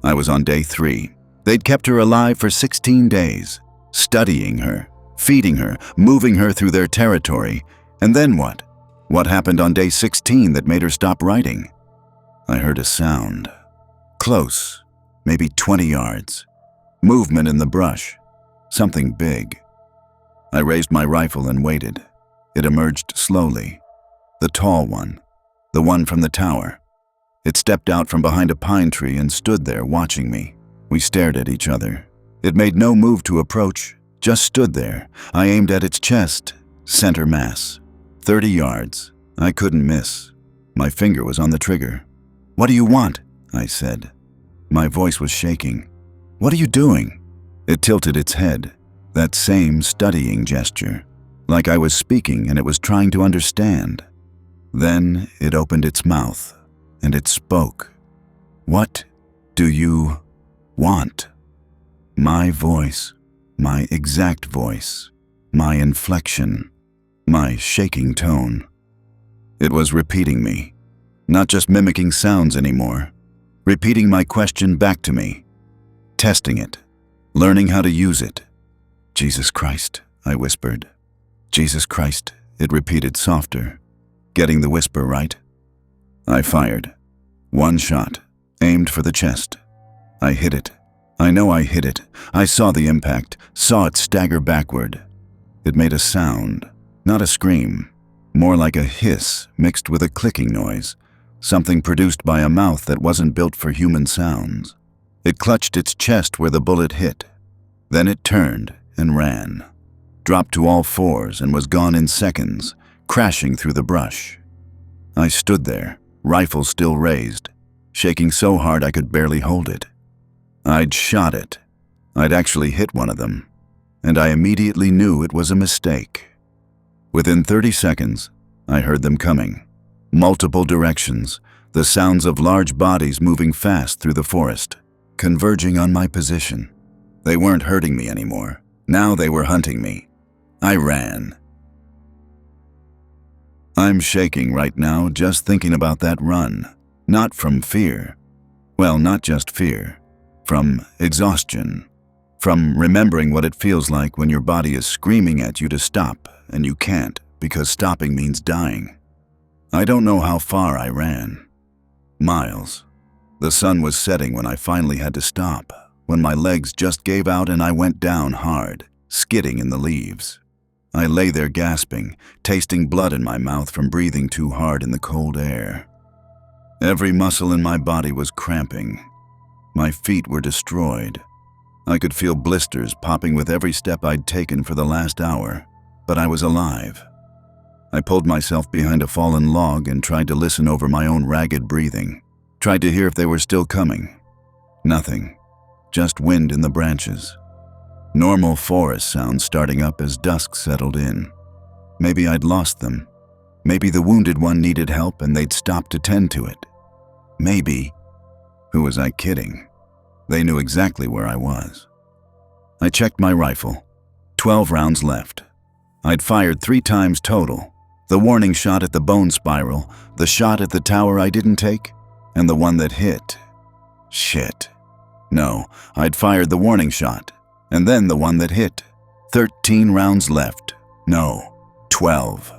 I was on day 3. They'd kept her alive for 16 days, studying her, feeding her, moving her through their territory. And then what? What happened on day 16 that made her stop writing? I heard a sound. Close, maybe 20 yards. Movement in the brush. Something big. I raised my rifle and waited. It emerged slowly. The tall one. The one from the tower. It stepped out from behind a pine tree and stood there watching me. We stared at each other. It made no move to approach, just stood there. I aimed at its chest, center mass. 30 yards. I couldn't miss. My finger was on the trigger. "What do you want?" I said. My voice was shaking. "What are you doing?" It tilted its head, that same studying gesture, like I was speaking and it was trying to understand. Then it opened its mouth, and it spoke. "What do you want?" My voice, my exact voice, my inflection, my shaking tone. It was repeating me, not just mimicking sounds anymore, repeating my question back to me, testing it, learning how to use it. "Jesus Christ," I whispered. "Jesus Christ," it repeated softer, getting the whisper right. I fired. 1 shot, aimed for the chest. I hit it. I know I hit it. I saw the impact, saw it stagger backward. It made a sound, not a scream, more like a hiss mixed with a clicking noise, something produced by a mouth that wasn't built for human sounds. It clutched its chest where the bullet hit. Then it turned and ran, dropped to all 4s and was gone in seconds, crashing through the brush. I stood there, rifle still raised, shaking so hard I could barely hold it. I'd shot it. I'd actually hit one of them, and I immediately knew it was a mistake. Within 30 seconds, I heard them coming. Multiple directions, the sounds of large bodies moving fast through the forest, converging on my position. They weren't hurting me anymore. Now they were hunting me. I ran. I'm shaking right now just thinking about that run. Not from fear. Well, not just fear. From exhaustion. From remembering what it feels like when your body is screaming at you to stop and you can't because stopping means dying. I don't know how far I ran. Miles. The sun was setting when I finally had to stop, when my legs just gave out and I went down hard, skidding in the leaves. I lay there gasping, tasting blood in my mouth from breathing too hard in the cold air. Every muscle in my body was cramping. My feet were destroyed. I could feel blisters popping with every step I'd taken for the last hour, but I was alive. I pulled myself behind a fallen log and tried to listen over my own ragged breathing, tried to hear if they were still coming. Nothing, just wind in the branches. Normal forest sounds starting up as dusk settled in. Maybe I'd lost them. Maybe the wounded one needed help and they'd stopped to tend to it. Maybe. Who was I kidding? They knew exactly where I was. I checked my rifle. 12 rounds left. I'd fired 3 times total. The warning shot at the bone spiral, the shot at the tower I didn't take, and the one that hit. Shit. No, I'd fired the warning shot, and then the one that hit. 13 rounds left. No, 12.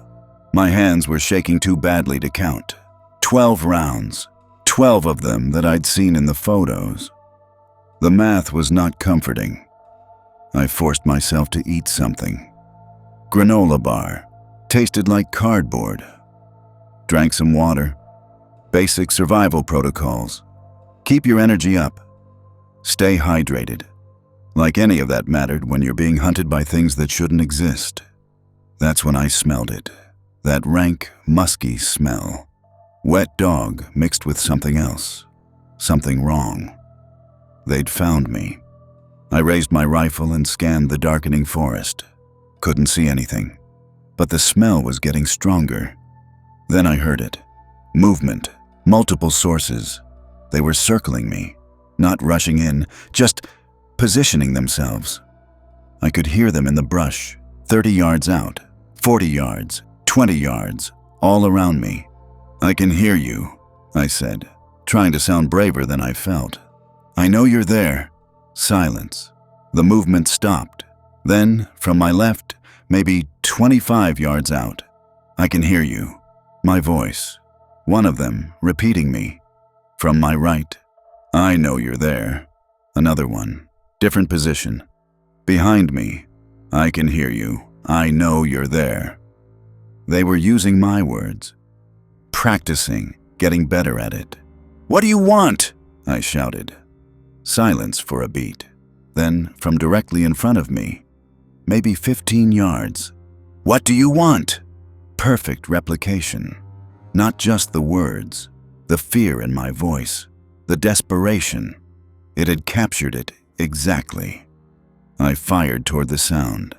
My hands were shaking too badly to count. 12 rounds. 12 of them that I'd seen in the photos. The math was not comforting. I forced myself to eat something. Granola bar. Tasted like cardboard. Drank some water. Basic survival protocols. Keep your energy up. Stay hydrated. Like any of that mattered when you're being hunted by things that shouldn't exist. That's when I smelled it. That rank, musky smell. Wet dog mixed with something else. Something wrong. They'd found me. I raised my rifle and scanned the darkening forest. Couldn't see anything. But the smell was getting stronger. Then I heard it. Movement. Multiple sources. They were circling me. Not rushing in, just positioning themselves. I could hear them in the brush, 30 yards out, 40 yards, 20 yards, all around me. I can hear you, I said, trying to sound braver than I felt. I know you're there. Silence. The movement stopped. Then, from my left, maybe 25 yards out, I can hear you. My voice. One of them, repeating me. From my right. I know you're there. Another one. Different position. Behind me. I can hear you. I know you're there. They were using my words. Practicing, getting better at it. What do you want? I shouted. Silence for a beat. Then, from directly in front of me, maybe 15 yards. What do you want? Perfect replication. Not just the words, the fear in my voice, the desperation. It had captured it exactly. I fired toward the sound.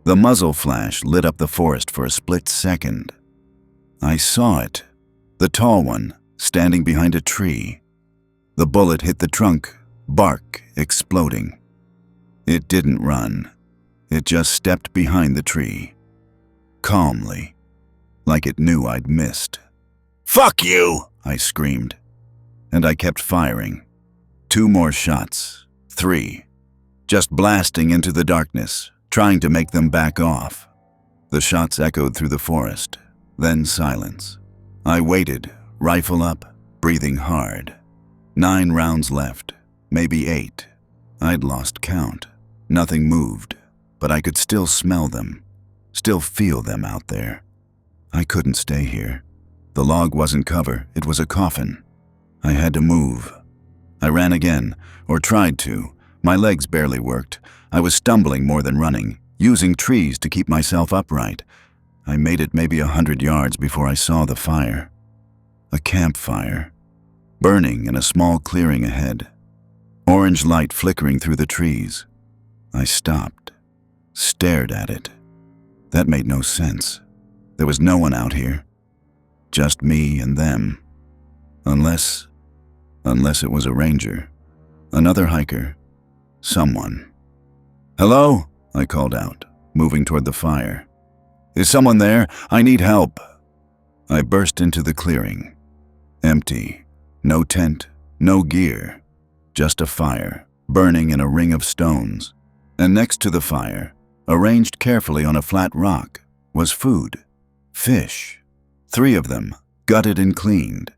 The muzzle flash lit up the forest for a split second. I saw it, the tall one, standing behind a tree. The bullet hit the trunk, bark exploding. It didn't run. It just stepped behind the tree. Calmly, like it knew I'd missed. "Fuck you!" I screamed. And I kept firing. 2 more shots. 3. Just blasting into the darkness, trying to make them back off. The shots echoed through the forest, then silence. I waited, rifle up, breathing hard. 9 rounds left, maybe 8. I'd lost count. Nothing moved, but I could still smell them, still feel them out there. I couldn't stay here. The log wasn't cover, it was a coffin. I had to move. I ran again, or tried to. My legs barely worked. I was stumbling more than running, using trees to keep myself upright. I made it maybe 100 yards before I saw the fire. A campfire, burning in a small clearing ahead. Orange light flickering through the trees. I stopped, stared at it. That made no sense. There was no one out here. Just me and them. Unless it was a ranger. Another hiker. Someone. "Hello?" I called out, moving toward the fire. "Is someone there? I need help." I burst into the clearing. Empty. No tent, no gear. Just a fire, burning in a ring of stones. And next to the fire, arranged carefully on a flat rock, was food. Fish. 3 of them, gutted and cleaned.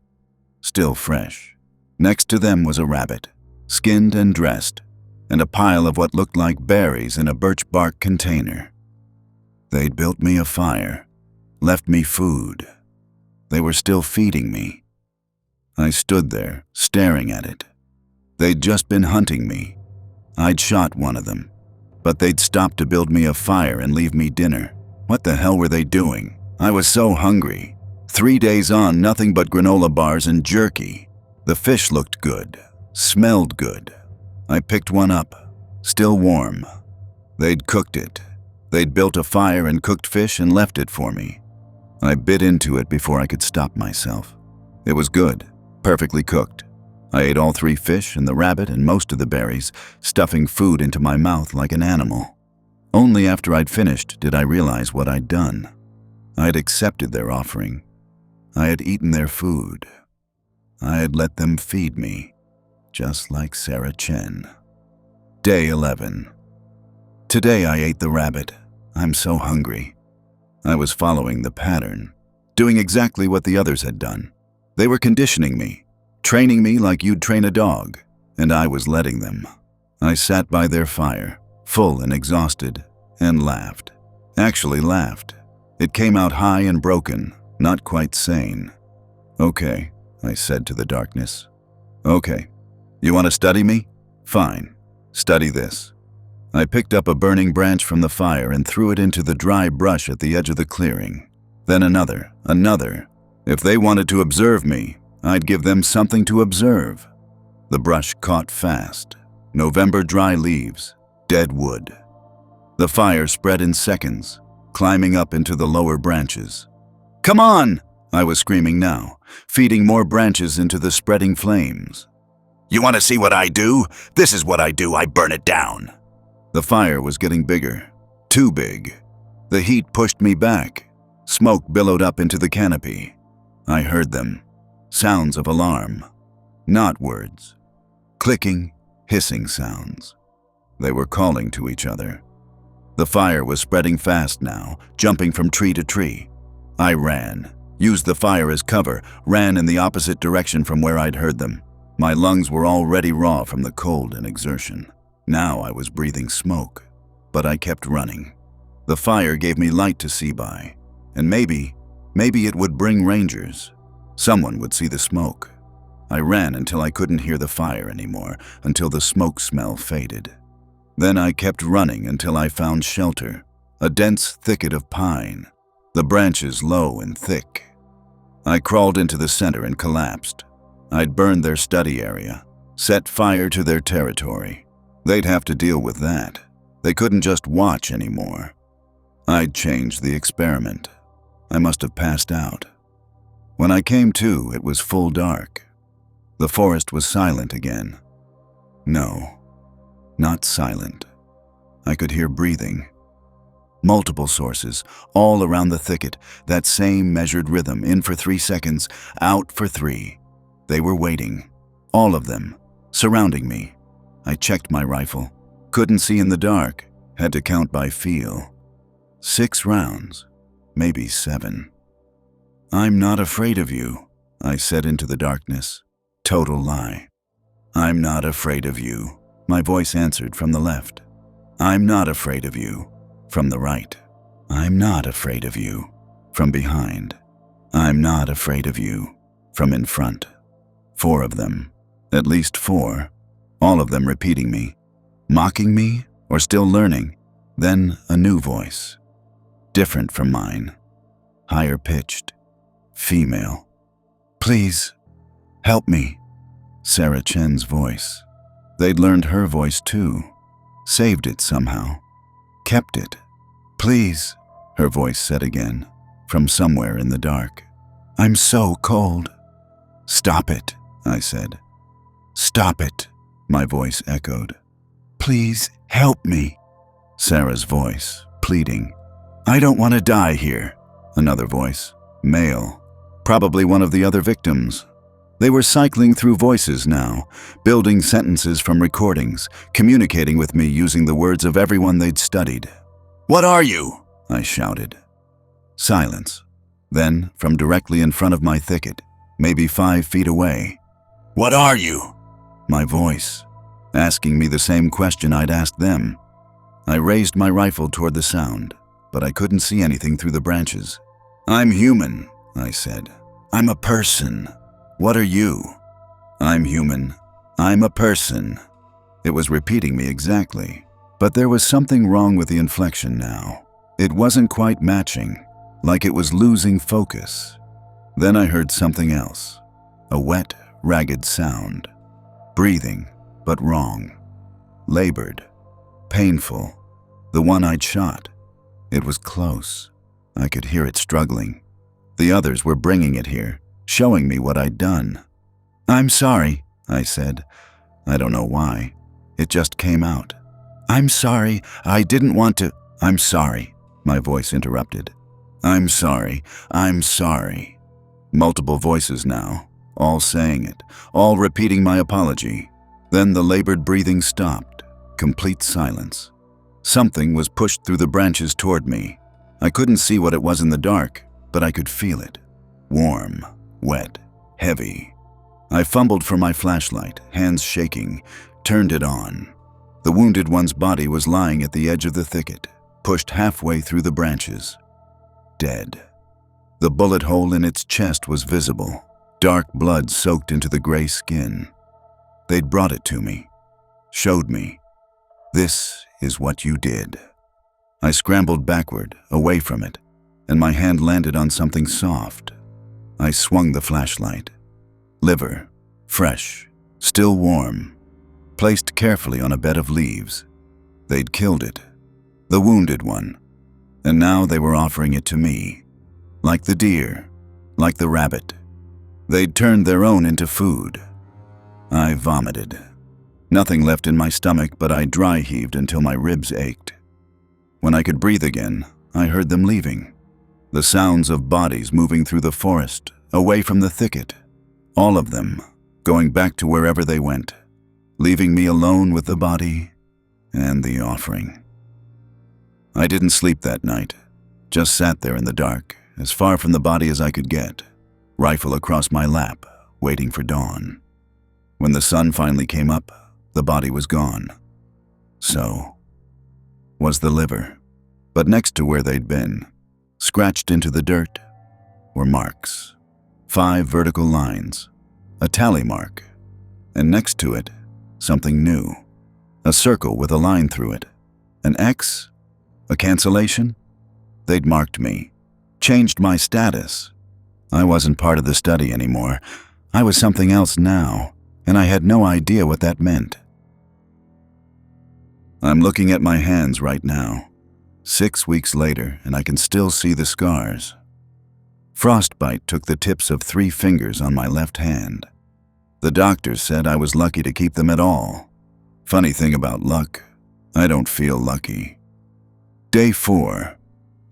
Still fresh. Next to them was a rabbit, skinned and dressed, and a pile of what looked like berries in a birch bark container. They'd built me a fire, left me food. They were still feeding me. I stood there, staring at it. They'd just been hunting me. I'd shot one of them, but they'd stopped to build me a fire and leave me dinner. What the hell were they doing? I was so hungry. 3 days on, nothing but granola bars and jerky. The fish looked good, smelled good. I picked one up, still warm. They'd cooked it. They'd built a fire and cooked fish and left it for me. I bit into it before I could stop myself. It was good, perfectly cooked. I ate all 3 fish and the rabbit and most of the berries, stuffing food into my mouth like an animal. Only after I'd finished did I realize what I'd done. I had accepted their offering. I had eaten their food. I had let them feed me, just like Sarah Chen. Day 11. Today I ate the rabbit. I'm so hungry. I was following the pattern, doing exactly what the others had done. They were conditioning me, training me like you'd train a dog, and I was letting them. I sat by their fire, full and exhausted, and laughed. Actually laughed. It came out high and broken, not quite sane. Okay, I said to the darkness. Okay, you want to study me? Fine, study this. I picked up a burning branch from the fire and threw it into the dry brush at the edge of the clearing. Then another. If they wanted to observe me, I'd give them something to observe. The brush caught fast. November dry leaves, dead wood. The fire spread in seconds, climbing up into the lower branches. Come on! I was screaming now, feeding more branches into the spreading flames. You want to see what I do? This is what I do, I burn it down. The fire was getting bigger, too big. The heat pushed me back. Smoke billowed up into the canopy. I heard them, sounds of alarm, not words. Clicking, hissing sounds. They were calling to each other. The fire was spreading fast now, jumping from tree to tree. I ran, used the fire as cover, ran in the opposite direction from where I'd heard them. My lungs were already raw from the cold and exertion. Now I was breathing smoke, but I kept running. The fire gave me light to see by, and maybe it would bring rangers. Someone would see the smoke. I ran until I couldn't hear the fire anymore, until the smoke smell faded. Then I kept running until I found shelter, a dense thicket of pine, the branches low and thick. I crawled into the center and collapsed. I'd burned their study area, set fire to their territory. They'd have to deal with that. They couldn't just watch anymore. I'd changed the experiment. I must have passed out. When I came to, it was full dark. The forest was silent again. No, not silent. I could hear breathing. Multiple sources, all around the thicket, that same measured rhythm, in for 3 seconds, out for 3. They were waiting, all of them, surrounding me. I checked my rifle, couldn't see in the dark, had to count by feel. 6 rounds, maybe 7. I'm not afraid of you, I said into the darkness. Total lie. I'm not afraid of you, my voice answered from the left. I'm not afraid of you, from the right. I'm not afraid of you, from behind. I'm not afraid of you, from in front. 4 of them, at least 4, all of them repeating me, mocking me or still learning. Then a new voice, different from mine, higher pitched, female. Please, help me. Sarah Chen's voice. They'd learned her voice too, saved it somehow, kept it. Please, her voice said again, from somewhere in the dark. I'm so cold. Stop it, I said. Stop it, my voice echoed. Please help me. Sarah's voice, pleading. I don't want to die here. Another voice, male, probably one of the other victims. They were cycling through voices now, building sentences from recordings, communicating with me using the words of everyone they'd studied. What are you? I shouted. Silence. Then, from directly in front of my thicket, maybe 5 feet away, What are you? My voice, asking me the same question I'd asked them. I raised my rifle toward the sound, but I couldn't see anything through the branches. I'm human, I said. I'm a person. What are you? I'm human. I'm a person. It was repeating me exactly, but there was something wrong with the inflection now. It wasn't quite matching, like it was losing focus. Then I heard something else, a wet, ragged sound. Breathing, but wrong. Labored. Painful. The one I'd shot. It was close. I could hear it struggling. The others were bringing it here, showing me what I'd done. I'm sorry, I said. I don't know why. It just came out. I'm sorry. I didn't want to. I'm sorry, my voice interrupted. I'm sorry. I'm sorry. Multiple voices now, all saying it, all repeating my apology. Then the labored breathing stopped. Complete silence. Something was pushed through the branches toward me. I couldn't see what it was in the dark, but I could feel it. Warm, wet, heavy. I fumbled for my flashlight, hands shaking, turned it on. The wounded one's body was lying at the edge of the thicket, pushed halfway through the branches. Dead. The bullet hole in its chest was visible, dark blood soaked into the gray skin. They'd brought it to me, showed me. This is what you did. I scrambled backward, away from it, and my hand landed on something soft. I swung the flashlight. Liver, fresh, still warm, placed carefully on a bed of leaves. They'd killed it, the wounded one, and now they were offering it to me. Like the deer, like the rabbit. They'd turned their own into food. I vomited. Nothing left in my stomach, but I dry heaved until my ribs ached. When I could breathe again, I heard them leaving. The sounds of bodies moving through the forest, away from the thicket. All of them, going back to wherever they went, leaving me alone with the body and the offering. I didn't sleep that night, just sat there in the dark, as far from the body as I could get, rifle across my lap, waiting for dawn. When the sun finally came up, the body was gone. So was the liver. But next to where they'd been, scratched into the dirt, were marks. 5 vertical lines, a tally mark, and next to it, something new. A circle with a line through it. An X? A cancellation? They'd marked me, changed my status. I wasn't part of the study anymore. I was something else now, and I had no idea what that meant. I'm looking at my hands right now, 6 weeks later, and I can still see the scars. Frostbite took the tips of 3 fingers on my left hand. The doctors said I was lucky to keep them at all. Funny thing about luck, I don't feel lucky. Day 4,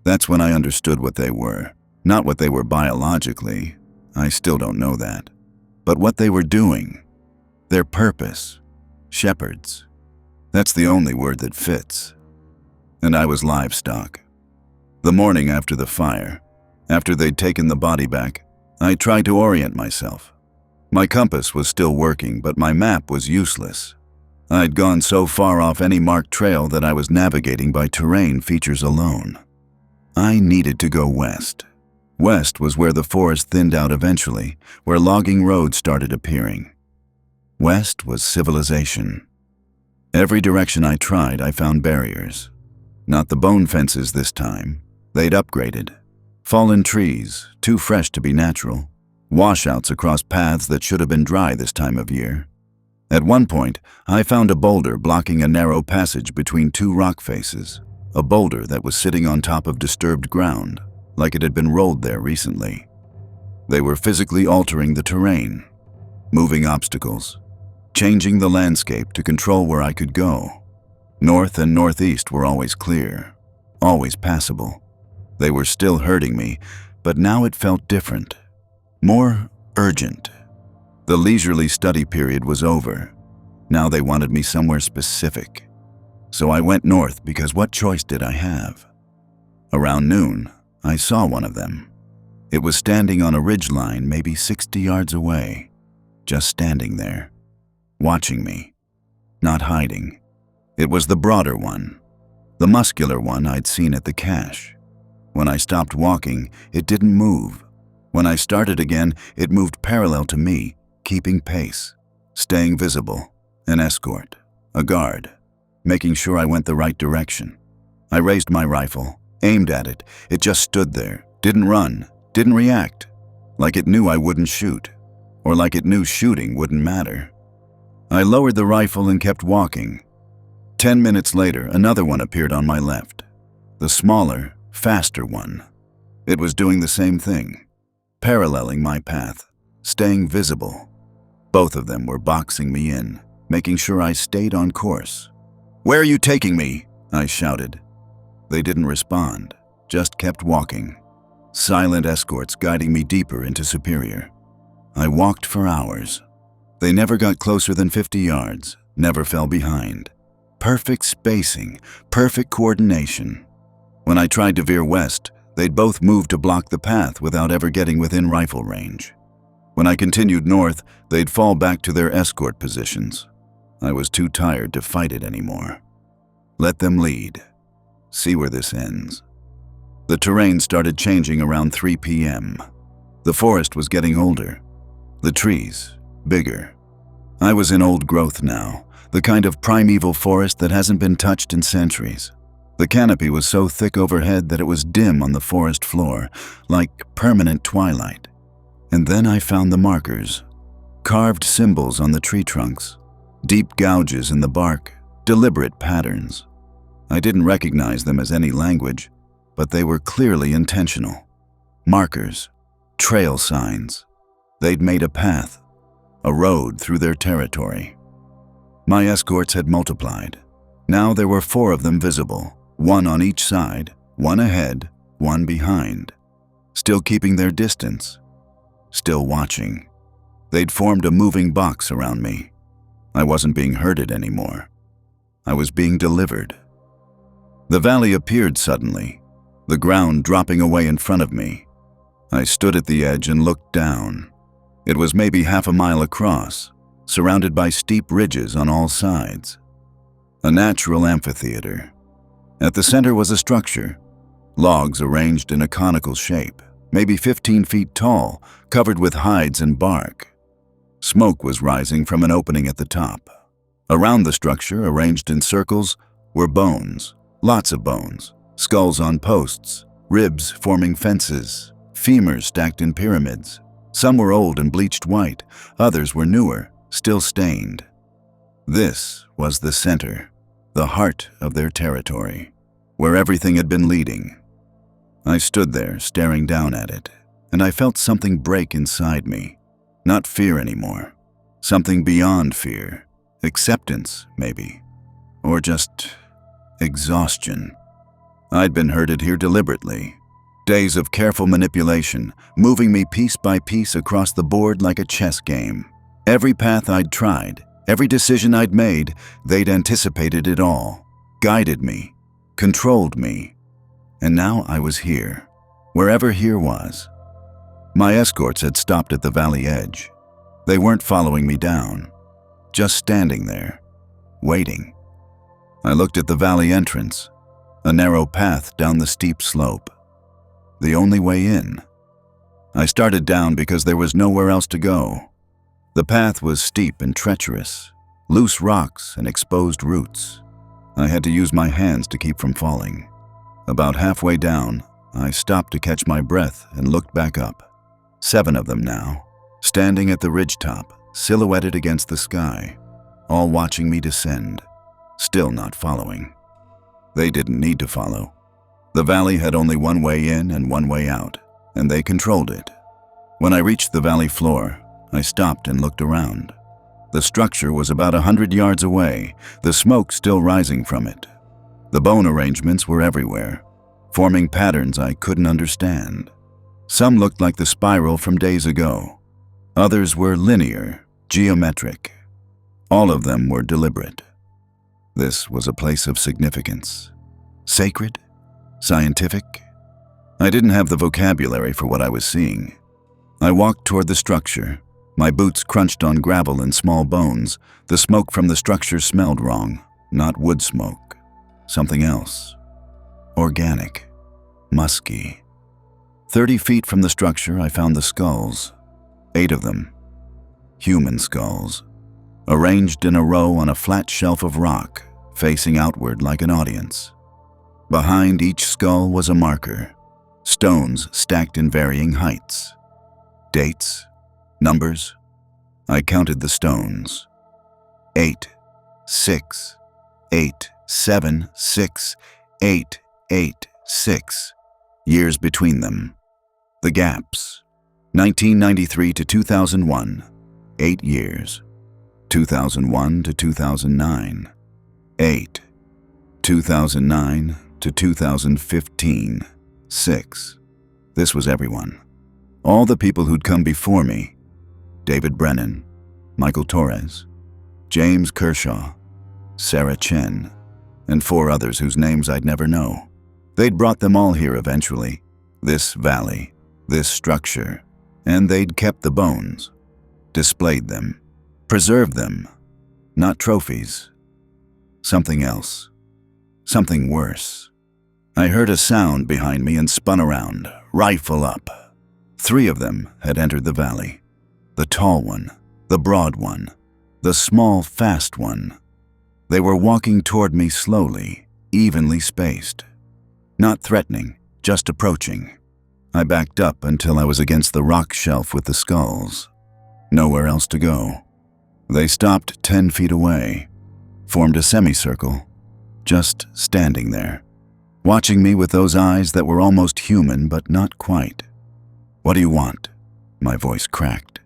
that's when I understood what they were. Not what they were biologically, I still don't know that, but what they were doing. Their purpose. Shepherds. That's the only word that fits. And I was livestock. The morning after the fire, after they'd taken the body back, I tried to orient myself. My compass was still working, but my map was useless. I'd gone so far off any marked trail that I was navigating by terrain features alone. I needed to go west. West was where the forest thinned out eventually, where logging roads started appearing. West was civilization. Every direction I tried, I found barriers. Not the bone fences this time. They'd upgraded. Fallen trees, too fresh to be natural. Washouts across paths that should have been dry this time of year. At one point, I found a boulder blocking a narrow passage between 2 rock faces. A boulder that was sitting on top of disturbed ground, like it had been rolled there recently. They were physically altering the terrain, moving obstacles, changing the landscape to control where I could go. North and northeast were always clear, always passable. They were still hurting me, but now it felt different, more urgent. The leisurely study period was over. Now they wanted me somewhere specific. So I went north because what choice did I have? Around noon, I saw one of them. It was standing on a ridgeline maybe 60 yards away. just standing there, watching me, not hiding. It was the broader one, the muscular one I'd seen at the cache. When I stopped walking, it didn't move. When I started again, it moved parallel to me, keeping pace, staying visible, an escort, a guard, making sure I went the right direction. I raised my rifle, aimed at it. It just stood there, didn't run, didn't react, like it knew I wouldn't shoot, or like it knew shooting wouldn't matter. I lowered the rifle and kept walking. 10 minutes later, another one appeared on my left, the smaller, faster one. It was doing the same thing, paralleling my path, staying visible. Both of them were boxing me in, making sure I stayed on course. "Where are you taking me?" I shouted. They didn't respond, just kept walking. Silent escorts guiding me deeper into Superior. I walked for hours. They never got closer than 50 yards, never fell behind. Perfect spacing, perfect coordination. When I tried to veer west, they'd both move to block the path without ever getting within rifle range. When I continued north, they'd fall back to their escort positions. I was too tired to fight it anymore. Let them lead. See where this ends. The terrain started changing around 3 p.m. The forest was getting older. The trees, bigger. I was in old growth now, the kind of primeval forest that hasn't been touched in centuries. The canopy was so thick overhead that it was dim on the forest floor, like permanent twilight. And then I found the markers. Carved symbols on the tree trunks. Deep gouges in the bark, deliberate patterns. I didn't recognize them as any language, but they were clearly intentional. Markers, trail signs. They'd made a path, a road through their territory. My escorts had multiplied. Now there were 4 of them visible, 1 on each side, 1 ahead, 1 behind. Still keeping their distance, still watching. They'd formed a moving box around me. I wasn't being herded anymore. I was being delivered. The valley appeared suddenly, the ground dropping away in front of me. I stood at the edge and looked down. It was maybe half a mile across, surrounded by steep ridges on all sides. A natural amphitheater. At the center was a structure, logs arranged in a conical shape, maybe 15 feet tall, covered with hides and bark. Smoke was rising from an opening at the top. Around the structure, arranged in circles, were bones, lots of bones, skulls on posts, ribs forming fences, femurs stacked in pyramids. Some were old and bleached white, others were newer, still stained. This was the center, the heart of their territory, where everything had been leading. I stood there, staring down at it, and I felt something break inside me. Not fear anymore. Something beyond fear. Acceptance, maybe. Or just exhaustion. I'd been herded here deliberately. Days of careful manipulation, moving me piece by piece across the board like a chess game. Every path I'd tried, every decision I'd made, they'd anticipated it all, guided me, controlled me. And now I was here, wherever here was. My escorts had stopped at the valley edge. They weren't following me down, just standing there, waiting. I looked at the valley entrance, a narrow path down the steep slope. The only way in. I started down because there was nowhere else to go. The path was steep and treacherous, loose rocks and exposed roots. I had to use my hands to keep from falling. About halfway down, I stopped to catch my breath and looked back up. 7 of them now, standing at the ridgetop, silhouetted against the sky, all watching me descend, still not following. They didn't need to follow. The valley had only one way in and one way out, and they controlled it. When I reached the valley floor, I stopped and looked around. The structure was about 100 yards away, the smoke still rising from it. The bone arrangements were everywhere, forming patterns I couldn't understand. Some looked like the spiral from days ago. Others were linear, geometric. All of them were deliberate. This was a place of significance. Sacred? Scientific? I didn't have the vocabulary for what I was seeing. I walked toward the structure, My boots crunched on gravel and small bones. The smoke from the structure smelled wrong. Not wood smoke. Something else. Organic. Musky. 30 feet from the structure, I found the skulls. 8 of them. Human skulls. Arranged in a row on a flat shelf of rock, facing outward like an audience. Behind each skull was a marker. Stones stacked in varying heights. Dates. Numbers. I counted the stones. 8, 6, 8, 7, 6, 8, 8, 6. Years between them. The gaps. 1993 to 2001. 8 years. 2001 to 2009. 8. 2009 to 2015. 6. This was everyone. All the people who'd come before me. David Brennan, Michael Torres, James Kershaw, Sarah Chen, and 4 others whose names I'd never know. They'd brought them all here eventually. This valley, this structure, and they'd kept the bones, displayed them, preserved them. Not trophies. Something else. Something worse. I heard a sound behind me and spun around, rifle up. 3 of them had entered the valley. The tall one, the broad one, the small, fast one. They were walking toward me slowly, evenly spaced. Not threatening, just approaching. I backed up until I was against the rock shelf with the skulls. Nowhere else to go. They stopped 10 feet away, formed a semicircle, just standing there, watching me with those eyes that were almost human but not quite. "What do you want?" My voice cracked.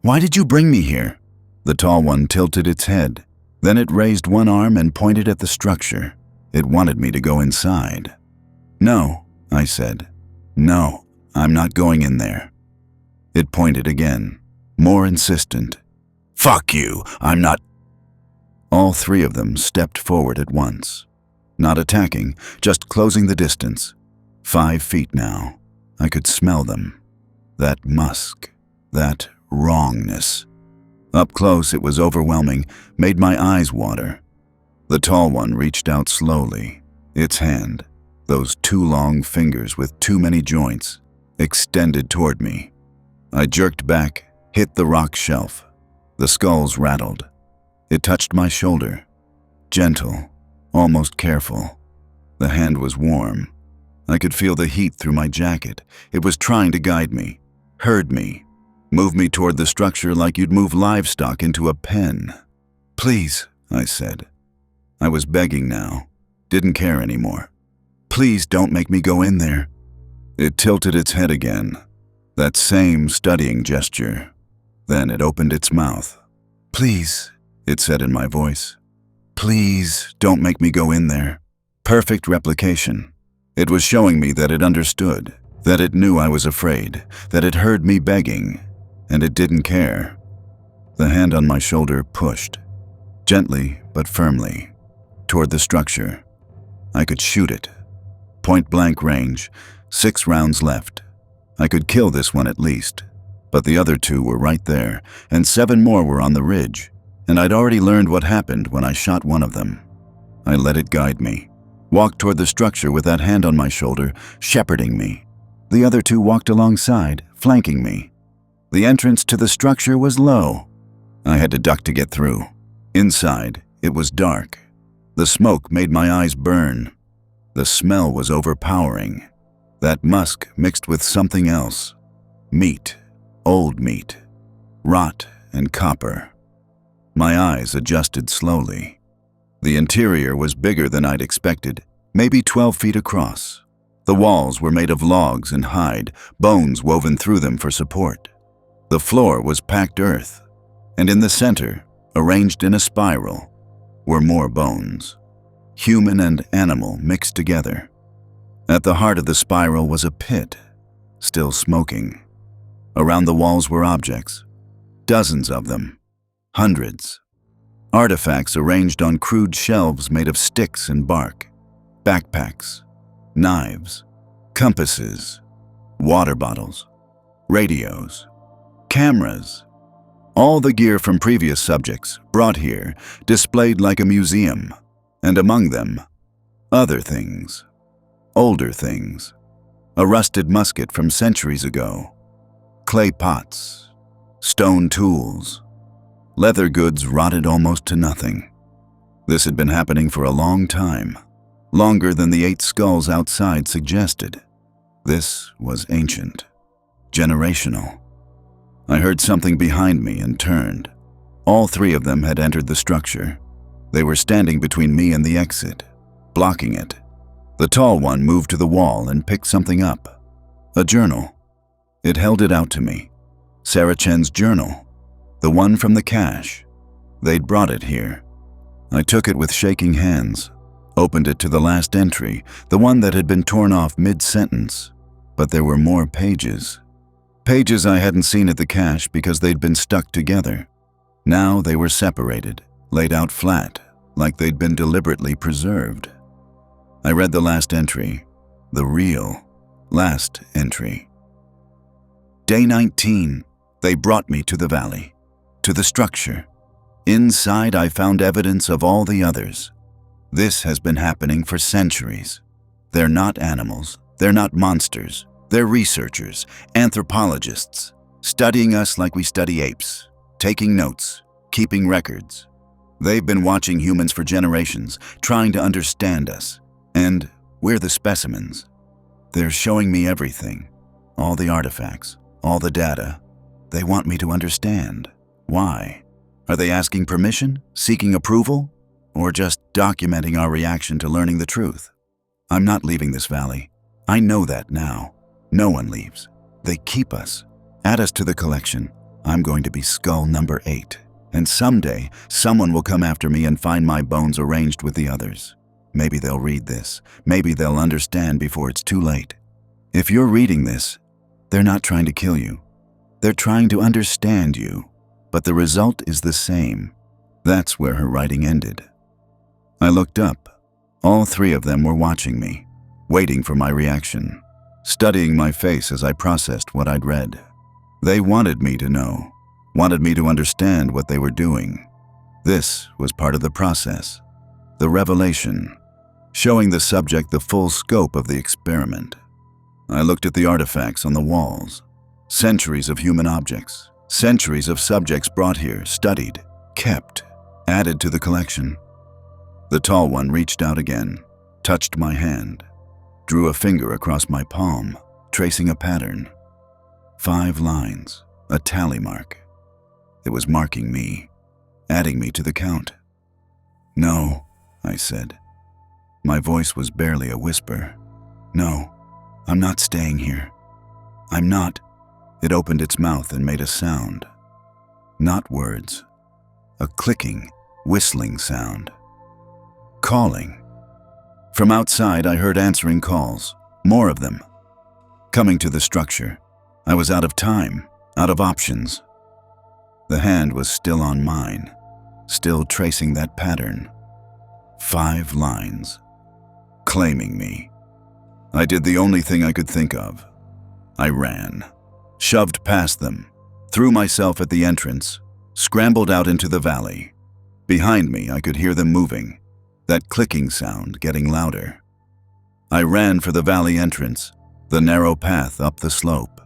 "Why did you bring me here?" The tall one tilted its head. Then it raised one arm and pointed at the structure. It wanted me to go inside. "No," I said. "No, I'm not going in there." It pointed again, more insistent. "Fuck you, I'm not—" All 3 of them stepped forward at once. Not attacking, just closing the distance. 5 feet now. I could smell them. That musk, that wrongness. Up close, it was overwhelming, made my eyes water. The tall one reached out slowly, its hand, those 2 long fingers with too many joints, extended toward me. I jerked back, hit the rock shelf. The skulls rattled. It touched my shoulder. Gentle, almost careful. The hand was warm. I could feel the heat through my jacket. It was trying to guide me, herd me, move me toward the structure like you'd move livestock into a pen. "Please," I said. I was begging now, didn't care anymore. "Please don't make me go in there." It tilted its head again, that same studying gesture. Then it opened its mouth. "Please," it said in my voice. "Please don't make me go in there." Perfect replication. It was showing me that it understood, that it knew I was afraid, that it heard me begging, and it didn't care. The hand on my shoulder pushed, gently but firmly, toward the structure. I could shoot it. Point-blank range, 6 rounds left. I could kill this one at least, but the other 2 were right there, and 7 more were on the ridge, and I'd already learned what happened when I shot one of them. I let it guide me, walked toward the structure with that hand on my shoulder, shepherding me. The other 2 walked alongside, flanking me. The entrance to the structure was low. I had to duck to get through. Inside, it was dark. The smoke made my eyes burn. The smell was overpowering. That musk mixed with something else. Meat, old meat, rot and copper. My eyes adjusted slowly. The interior was bigger than I'd expected, maybe 12 feet across. The walls were made of logs and hide, bones woven through them for support. The floor was packed earth, and in the center, arranged in a spiral, were more bones. Human and animal mixed together. At the heart of the spiral was a pit, still smoking. Around the walls were objects, dozens of them, hundreds. Artifacts arranged on crude shelves made of sticks and bark, backpacks, knives, compasses, water bottles, radios, cameras, All the gear from previous subjects, brought here, displayed like a museum, and among them, other things, older things. A rusted musket from centuries ago, clay pots, stone tools, leather goods rotted almost to nothing. This had been happening for a long time, longer than the 8 skulls outside suggested. This was ancient, generational. I heard something behind me and turned. All 3 of them had entered the structure. They were standing between me and the exit, blocking it. The tall one moved to the wall and picked something up. A journal. It held it out to me. Sarah Chen's journal. The one from the cache. They'd brought it here. I took it with shaking hands, opened it to the last entry, the one that had been torn off mid-sentence. But there were more pages. Pages I hadn't seen at the cache because they'd been stuck together. Now they were separated, laid out flat, like they'd been deliberately preserved. I read the last entry, the real last entry. Day 19, they brought me to the valley, to the structure. Inside I found evidence of all the others. This has been happening for centuries. They're not animals, they're not monsters. They're researchers, anthropologists, studying us like we study apes, taking notes, keeping records. They've been watching humans for generations, trying to understand us, and we're the specimens. They're showing me everything, all the artifacts, all the data. They want me to understand. Why? Are they asking permission, seeking approval, or just documenting our reaction to learning the truth? I'm not leaving this valley. I know that now. No one leaves. They keep us. Add us to the collection. I'm going to be skull number 8. And someday, someone will come after me and find my bones arranged with the others. Maybe they'll read this. Maybe they'll understand before it's too late. If you're reading this, they're not trying to kill you. They're trying to understand you. But the result is the same. That's where her writing ended. I looked up. All 3 of them were watching me, waiting for my reaction, studying my face as I processed what I'd read. They wanted me to know, wanted me to understand what they were doing. This was part of the process, the revelation, showing the subject the full scope of the experiment. I looked at the artifacts on the walls, centuries of human objects, centuries of subjects brought here, studied, kept, added to the collection. The tall one reached out again, touched my hand, drew a finger across my palm, tracing a pattern. 5 lines, a tally mark. It was marking me, adding me to the count. No, I said. My voice was barely a whisper. No, I'm not staying here. I'm not. It opened its mouth and made a sound. Not words. A clicking, whistling sound. Calling. From outside, I heard answering calls, more of them. Coming to the structure, I was out of time, out of options. The hand was still on mine, still tracing that pattern. 5 lines, claiming me. I did the only thing I could think of. I ran, shoved past them, threw myself at the entrance, scrambled out into the valley. Behind me, I could hear them moving, that clicking sound getting louder. I ran for the valley entrance, the narrow path up the slope.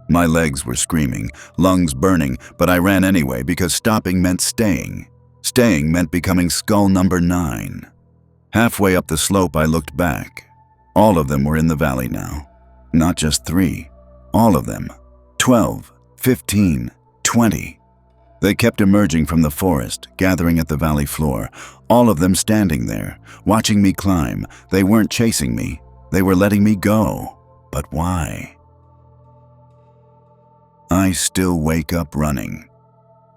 My legs were screaming, lungs burning, but I ran anyway because stopping meant staying. Staying meant becoming skull number 9. Halfway up the slope, I looked back. All of them were in the valley now. Not just 3. All of them. 12, 15, 20. They kept emerging from the forest, gathering at the valley floor, all of them standing there, watching me climb. They weren't chasing me. They were letting me go. But why? I still wake up running.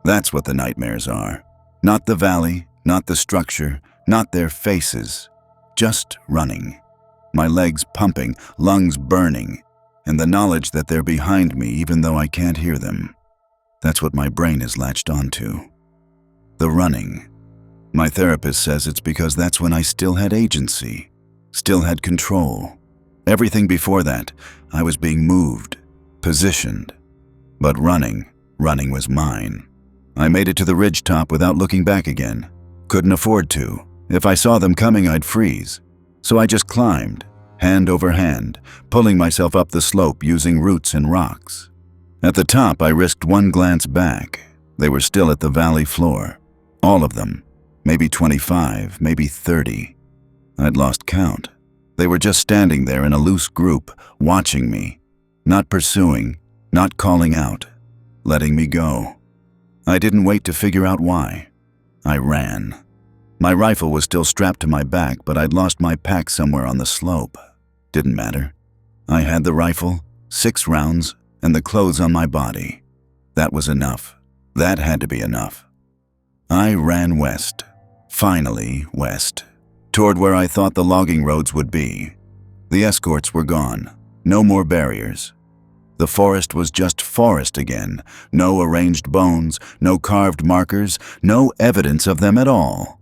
That's what the nightmares are. Not the valley, not the structure, not their faces. Just running. My legs pumping, lungs burning, and the knowledge that they're behind me even though I can't hear them. That's what my brain is latched onto. The running. My therapist says it's because that's when I still had agency, still had control. Everything before that, I was being moved, positioned. But running was mine. I made it to the ridge top without looking back again. Couldn't afford to. If I saw them coming, I'd freeze. So I just climbed, hand over hand, pulling myself up the slope using roots and rocks. At the top, I risked one glance back. They were still at the valley floor. All of them. Maybe 25, maybe 30. I'd lost count. They were just standing there in a loose group, watching me. Not pursuing, not calling out, letting me go. I didn't wait to figure out why. I ran. My rifle was still strapped to my back, but I'd lost my pack somewhere on the slope. Didn't matter. I had the rifle, 6 rounds, and the clothes on my body. That was enough. That had to be enough. I ran west. Finally west. Toward where I thought the logging roads would be. The escorts were gone. No more barriers. The forest was just forest again. No arranged bones, no carved markers, no evidence of them at all.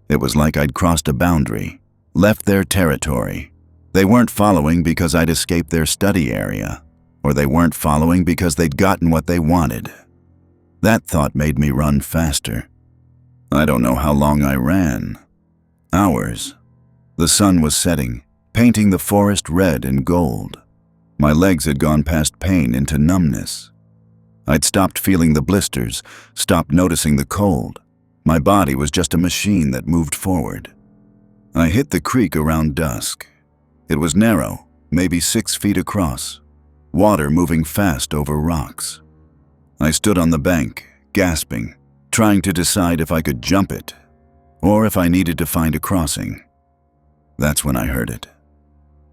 It was like I'd crossed a boundary, left their territory. They weren't following because I'd escaped their study area, or they weren't following because they'd gotten what they wanted. That thought made me run faster. I don't know how long I ran. Hours. The sun was setting, painting the forest red and gold. My legs had gone past pain into numbness. I'd stopped feeling the blisters, stopped noticing the cold. My body was just a machine that moved forward. I hit the creek around dusk. It was narrow, maybe 6 feet across, water moving fast over rocks. I stood on the bank, gasping, trying to decide if I could jump it, or if I needed to find a crossing. That's when I heard it.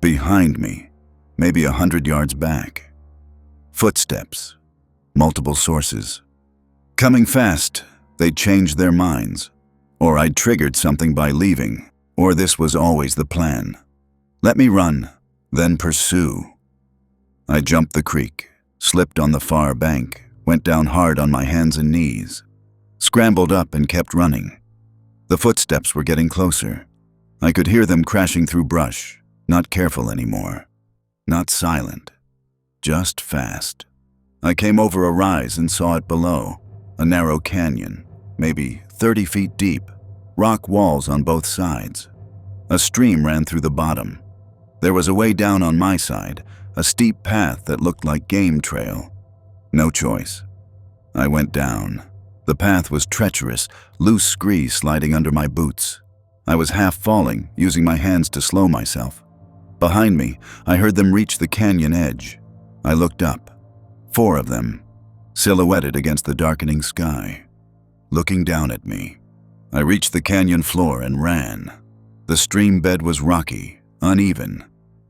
Behind me, maybe 100 yards back. Footsteps, multiple sources. Coming fast, they'd changed their minds, or I'd triggered something by leaving, or this was always the plan. Let me run, then pursue. I jumped the creek, slipped on the far bank, went down hard on my hands and knees, scrambled up and kept running. The footsteps were getting closer. I could hear them crashing through brush, not careful anymore, not silent, just fast. I came over a rise and saw it below, a narrow canyon, maybe 30 feet deep, rock walls on both sides. A stream ran through the bottom. There was a way down on my side, a steep path that looked like game trail. No choice. I went down. The path was treacherous, loose scree sliding under my boots. I was half falling, using my hands to slow myself. Behind me, I heard them reach the canyon edge. I looked up. 4 of them, silhouetted against the darkening sky, looking down at me. I reached the canyon floor and ran. The stream bed was rocky, uneven.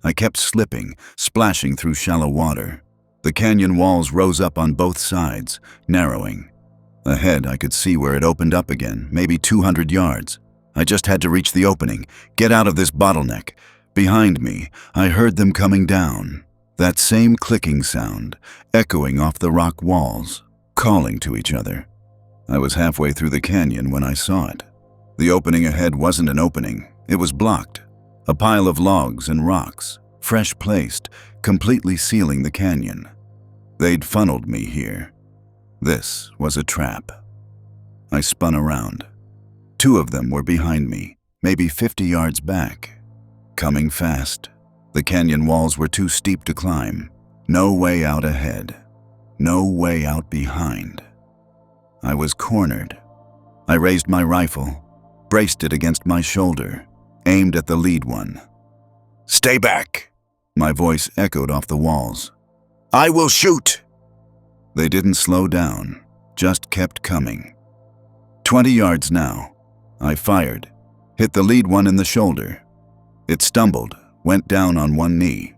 I kept slipping, splashing through shallow water. The canyon walls rose up on both sides, narrowing. Ahead, I could see where it opened up again, maybe 200 yards. I just had to reach the opening, get out of this bottleneck. Behind me, I heard them coming down. That same clicking sound, echoing off the rock walls, calling to each other. I was halfway through the canyon when I saw it. The opening ahead wasn't an opening, it was blocked. A pile of logs and rocks, fresh placed, completely sealing the canyon. They'd funneled me here. This was a trap. I spun around. 2 of them were behind me, maybe 50 yards back. Coming fast. The canyon walls were too steep to climb. No way out ahead. No way out behind. I was cornered. I raised my rifle, braced it against my shoulder, aimed at the lead one. "Stay back!" My voice echoed off the walls. "I will shoot!" They didn't slow down, just kept coming. 20 yards now. I fired, hit the lead one in the shoulder. It stumbled, went down on one knee.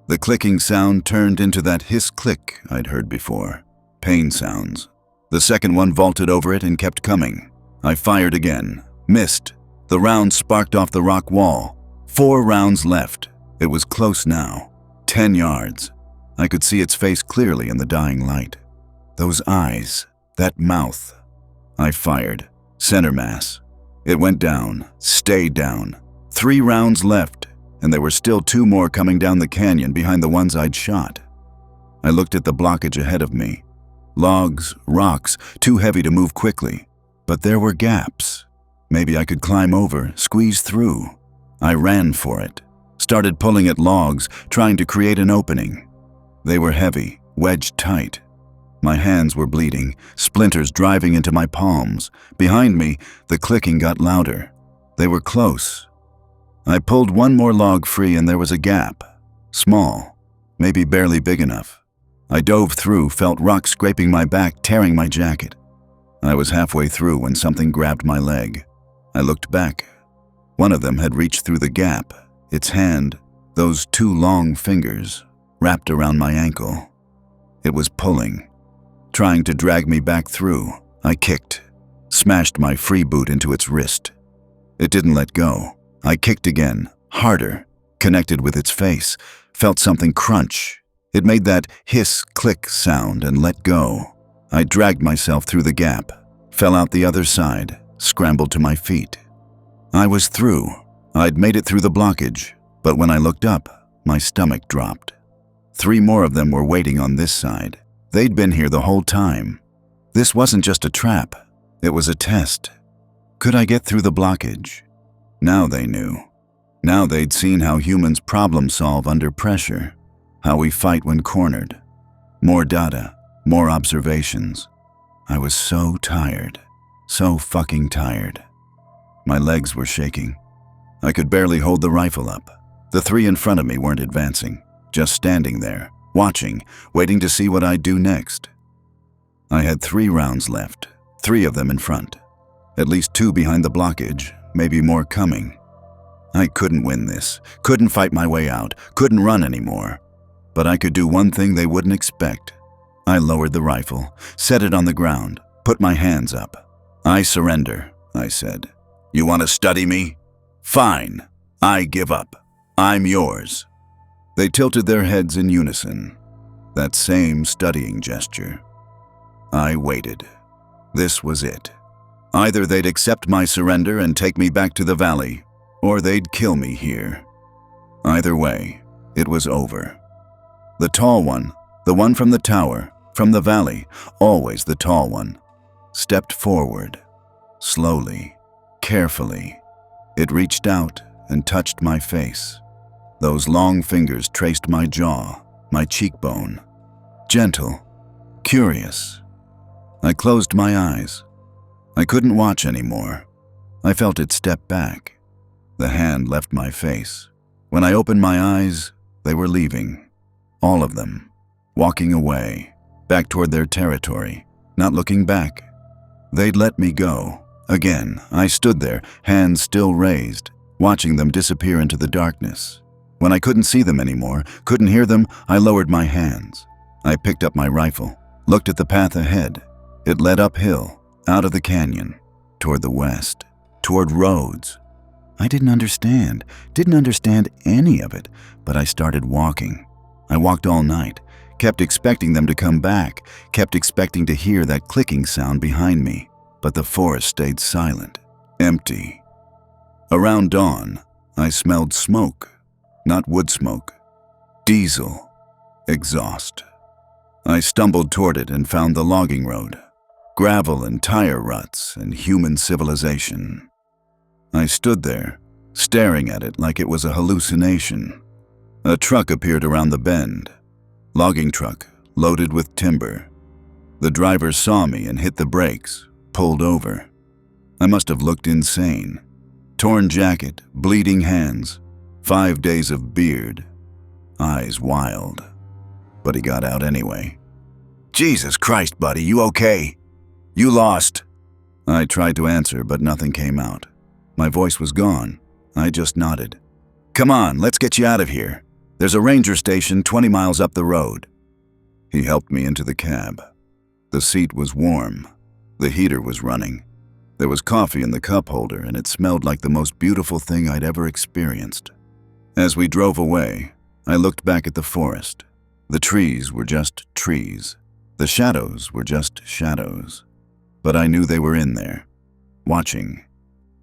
The clicking sound turned into that hiss-click I'd heard before. Pain sounds. The second one vaulted over it and kept coming. I fired again, missed. The round sparked off the rock wall. 4 rounds left. It was close now. 10 yards. I could see its face clearly in the dying light. Those eyes, that mouth. I fired. Center mass. It went down, stayed down. 3 rounds left, and there were still 2 more coming down the canyon behind the ones I'd shot. I looked at the blockage ahead of me. Logs, rocks, too heavy to move quickly. But there were gaps. Maybe I could climb over, squeeze through. I ran for it. Started pulling at logs, trying to create an opening. They were heavy, wedged tight. My hands were bleeding, splinters driving into my palms. Behind me, the clicking got louder. They were close. I pulled one more log free and there was a gap. Small, maybe barely big enough. I dove through, felt rocks scraping my back, tearing my jacket. I was halfway through when something grabbed my leg. I looked back. One of them had reached through the gap, its hand, those 2 long fingers, wrapped around my ankle. It was pulling, trying to drag me back through. I kicked, smashed my free boot into its wrist. It didn't let go. I kicked again, harder, connected with its face, felt something crunch. It made that hiss-click sound and let go. I dragged myself through the gap, fell out the other side, scrambled to my feet. I was through. I'd made it through the blockage, but when I looked up, my stomach dropped. 3 more of them were waiting on this side. They'd been here the whole time. This wasn't just a trap, it was a test. Could I get through the blockage? Now they knew. Now they'd seen how humans problem solve under pressure, how we fight when cornered. More data, more observations. I was so tired, so fucking tired. My legs were shaking. I could barely hold the rifle up. The 3 in front of me weren't advancing, just standing there, watching, waiting to see what I'd do next. I had 3 rounds left, 3 of them in front. At least 2 behind the blockage, maybe more coming. I couldn't win this, couldn't fight my way out, couldn't run anymore. But I could do one thing they wouldn't expect. I lowered the rifle, set it on the ground, put my hands up. I surrender, I said. You want to study me? Fine. I give up. I'm yours. They tilted their heads in unison. That same studying gesture. I waited. This was it. Either they'd accept my surrender and take me back to the valley, or they'd kill me here. Either way, it was over. The tall one, the one from the tower, from the valley, always the tall one, stepped forward, slowly, carefully. It reached out and touched my face. Those long fingers traced my jaw, my cheekbone. Gentle, curious. I closed my eyes. I couldn't watch anymore. I felt it step back. The hand left my face. When I opened my eyes, they were leaving. All of them. Walking away, back toward their territory, not looking back. They'd let me go. Again, I stood there, hands still raised, watching them disappear into the darkness. When I couldn't see them anymore, couldn't hear them, I lowered my hands. I picked up my rifle, looked at the path ahead. It led uphill, out of the canyon, toward the west, toward roads. I didn't understand any of it, but I started walking. I walked all night, kept expecting them to come back, kept expecting to hear that clicking sound behind me, but the forest stayed silent, empty. Around dawn, I smelled smoke, not wood smoke, diesel, exhaust. I stumbled toward it and found the logging road, gravel and tire ruts and human civilization. I stood there, staring at it like it was a hallucination. A truck appeared around the bend. Logging truck, loaded with timber. The driver saw me and hit the brakes, pulled over. I must have looked insane. Torn jacket, bleeding hands, 5 days of beard, eyes wild. But he got out anyway. Jesus Christ, buddy, you okay? You lost. I tried to answer, but nothing came out. My voice was gone. I just nodded. Come on, let's get you out of here. There's a ranger station 20 miles up the road. He helped me into the cab. The seat was warm. The heater was running. There was coffee in the cup holder, and it smelled like the most beautiful thing I'd ever experienced. As we drove away, I looked back at the forest. The trees were just trees. The shadows were just shadows. But I knew they were in there, watching,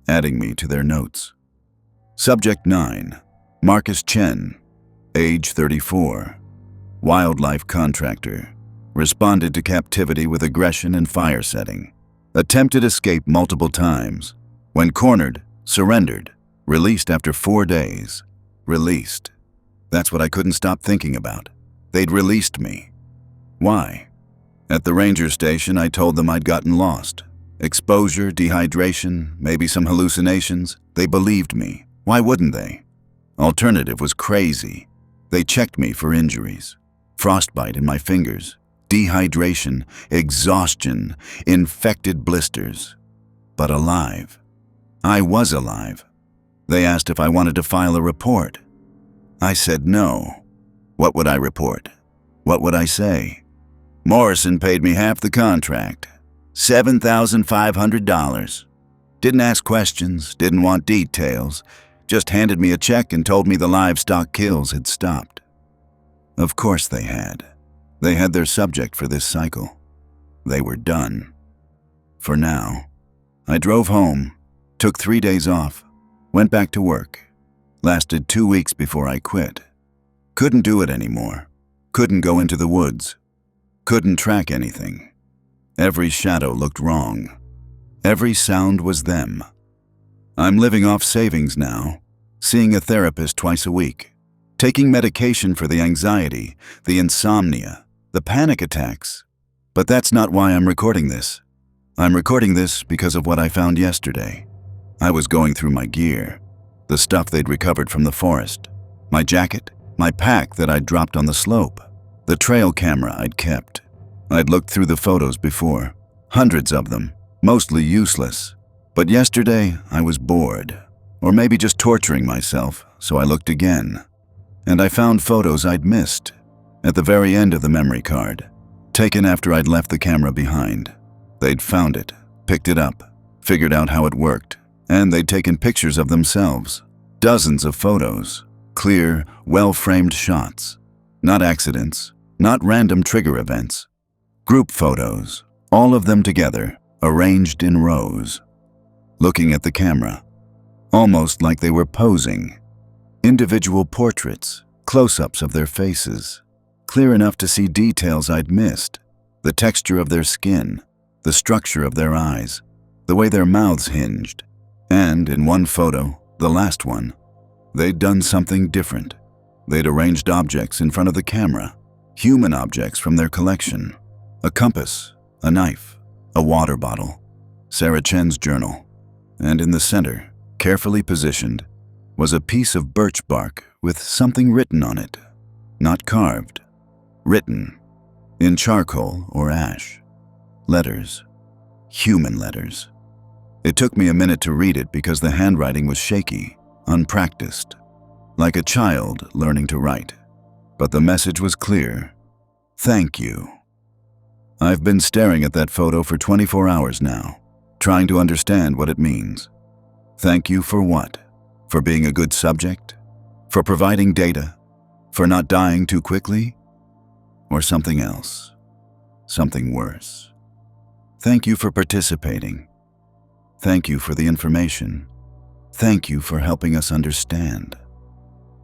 adding me to their notes. Subject 9, Marcus Chen, age 34, wildlife contractor, responded to captivity with aggression and fire setting, attempted escape multiple times. When cornered, surrendered, released after 4 days. Released. That's what I couldn't stop thinking about. They'd released me. Why? At the ranger station, I told them I'd gotten lost. Exposure, dehydration, maybe some hallucinations. They believed me. Why wouldn't they? Alternative was crazy. They checked me for injuries. Frostbite in my fingers, dehydration, exhaustion, infected blisters. But alive. I was alive. They asked if I wanted to file a report. I said no. What would I report? What would I say? Morrison paid me half the contract, $7,500. Didn't ask questions, didn't want details, just handed me a check and told me the livestock kills had stopped. Of course they had. They had their subject for this cycle. They were done. For now. I drove home, took 3 days off, went back to work. Lasted 2 weeks before I quit. Couldn't do it anymore. Couldn't go into the woods. Couldn't track anything. Every shadow looked wrong. Every sound was them. I'm living off savings now, seeing a therapist twice a week, taking medication for the anxiety, the insomnia, the panic attacks. But that's not why I'm recording this. I'm recording this because of what I found yesterday. I was going through my gear, the stuff they'd recovered from the forest, my jacket, my pack that I'd dropped on the slope, the trail camera I'd kept. I'd looked through the photos before, hundreds of them, mostly useless. But yesterday I was bored, or maybe just torturing myself, so I looked again. And I found photos I'd missed, at the very end of the memory card, taken after I'd left the camera behind. They'd found it, picked it up, figured out how it worked, and they'd taken pictures of themselves. Dozens of photos, clear, well-framed shots. Not accidents, not random trigger events. Group photos, all of them together, arranged in rows. Looking at the camera, almost like they were posing. Individual portraits, close-ups of their faces, clear enough to see details I'd missed, the texture of their skin, the structure of their eyes, the way their mouths hinged. And in one photo, the last one, they'd done something different. They'd arranged objects in front of the camera, human objects from their collection. A compass, a knife, a water bottle, Sarah Chen's journal. And in the center, carefully positioned, was a piece of birch bark with something written on it. Not carved, written, in charcoal or ash. Letters, human letters. It took me a minute to read it because the handwriting was shaky, unpracticed, like a child learning to write. But the message was clear. Thank you. I've been staring at that photo for 24 hours now, trying to understand what it means. Thank you for what? For being a good subject? For providing data? For not dying too quickly? Or something else? Something worse? Thank you for participating. Thank you for the information. Thank you for helping us understand.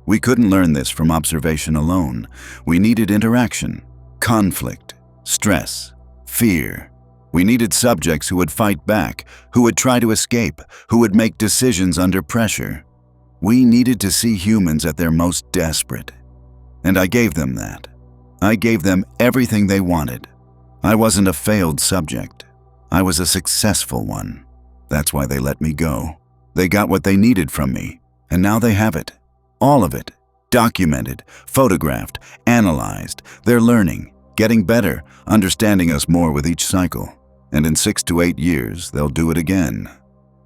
We couldn't learn this from observation alone. We needed interaction, conflict, stress, fear. We needed subjects who would fight back, who would try to escape, who would make decisions under pressure. We needed to see humans at their most desperate. And I gave them that. I gave them everything they wanted. I wasn't a failed subject. I was a successful one. That's why they let me go. They got what they needed from me, and now they have it. All of it. Documented, photographed, analyzed. They're learning, getting better, understanding us more with each cycle. And in 6 to 8 years, they'll do it again.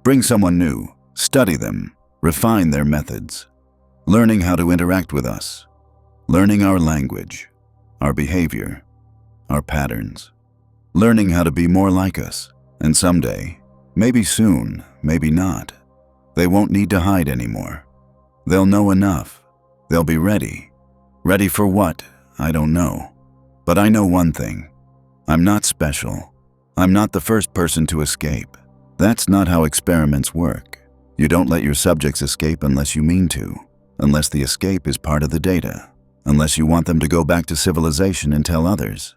Bring someone new, study them, refine their methods. Learning how to interact with us. Learning our language, our behavior, our patterns. Learning how to be more like us. And someday, maybe soon, maybe not, they won't need to hide anymore. They'll know enough. They'll be ready. Ready for what? I don't know. But I know one thing. I'm not special. I'm not the first person to escape. That's not how experiments work. You don't let your subjects escape unless you mean to, unless the escape is part of the data, unless you want them to go back to civilization and tell others.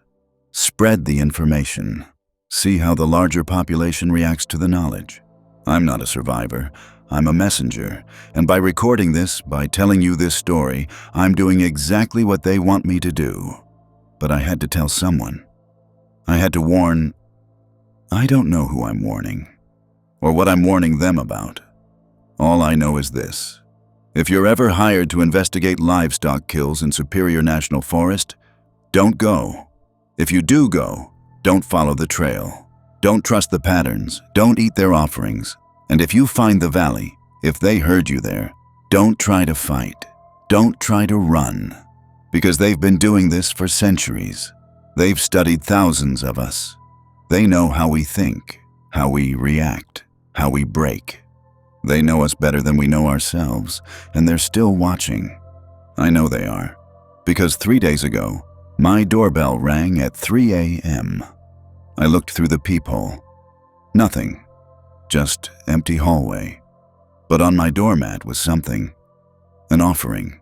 Spread the information. See how the larger population reacts to the knowledge. I'm not a survivor. I'm a messenger. And by recording this, by telling you this story, I'm doing exactly what they want me to do. But I had to tell someone. I had to warn. I don't know who I'm warning, or what I'm warning them about. All I know is this. If you're ever hired to investigate livestock kills in Superior National Forest, don't go. If you do go, don't follow the trail. Don't trust the patterns. Don't eat their offerings. And if you find the valley, if they herd you there, don't try to fight. Don't try to run. Because they've been doing this for centuries. They've studied thousands of us. They know how we think, how we react, how we break. They know us better than we know ourselves, and they're still watching. I know they are, because 3 days ago, my doorbell rang at 3 a.m. I looked through the peephole. Nothing, just empty hallway. But on my doormat was something, an offering.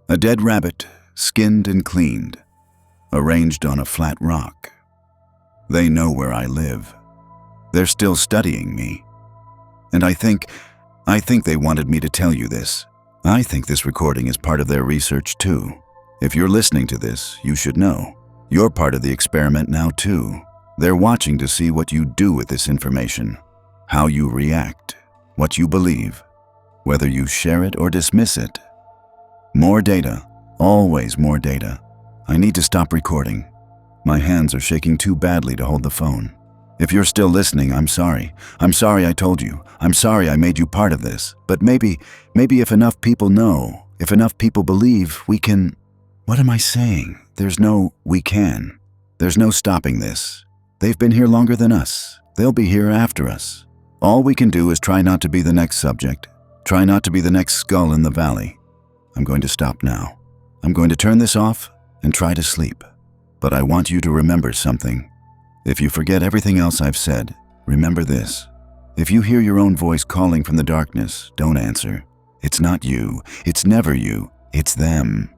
A dead rabbit, skinned and cleaned, arranged on a flat rock. They know where I live. They're still studying me. And I think they wanted me to tell you this. I think this recording is part of their research too. If you're listening to this, you should know. You're part of the experiment now too. They're watching to see what you do with this information, how you react, what you believe, whether you share it or dismiss it. More data, always more data. I need to stop recording. My hands are shaking too badly to hold the phone. If you're still listening, I'm sorry. I'm sorry I told you. I'm sorry I made you part of this. But maybe if enough people know, if enough people believe, we can... What am I saying? There's no we can. There's no stopping this. They've been here longer than us. They'll be here after us. All we can do is try not to be the next subject. Try not to be the next skull in the valley. I'm going to stop now. I'm going to turn this off and try to sleep. But I want you to remember something. If you forget everything else I've said, remember this. If you hear your own voice calling from the darkness, don't answer. It's not you. It's never you. It's them.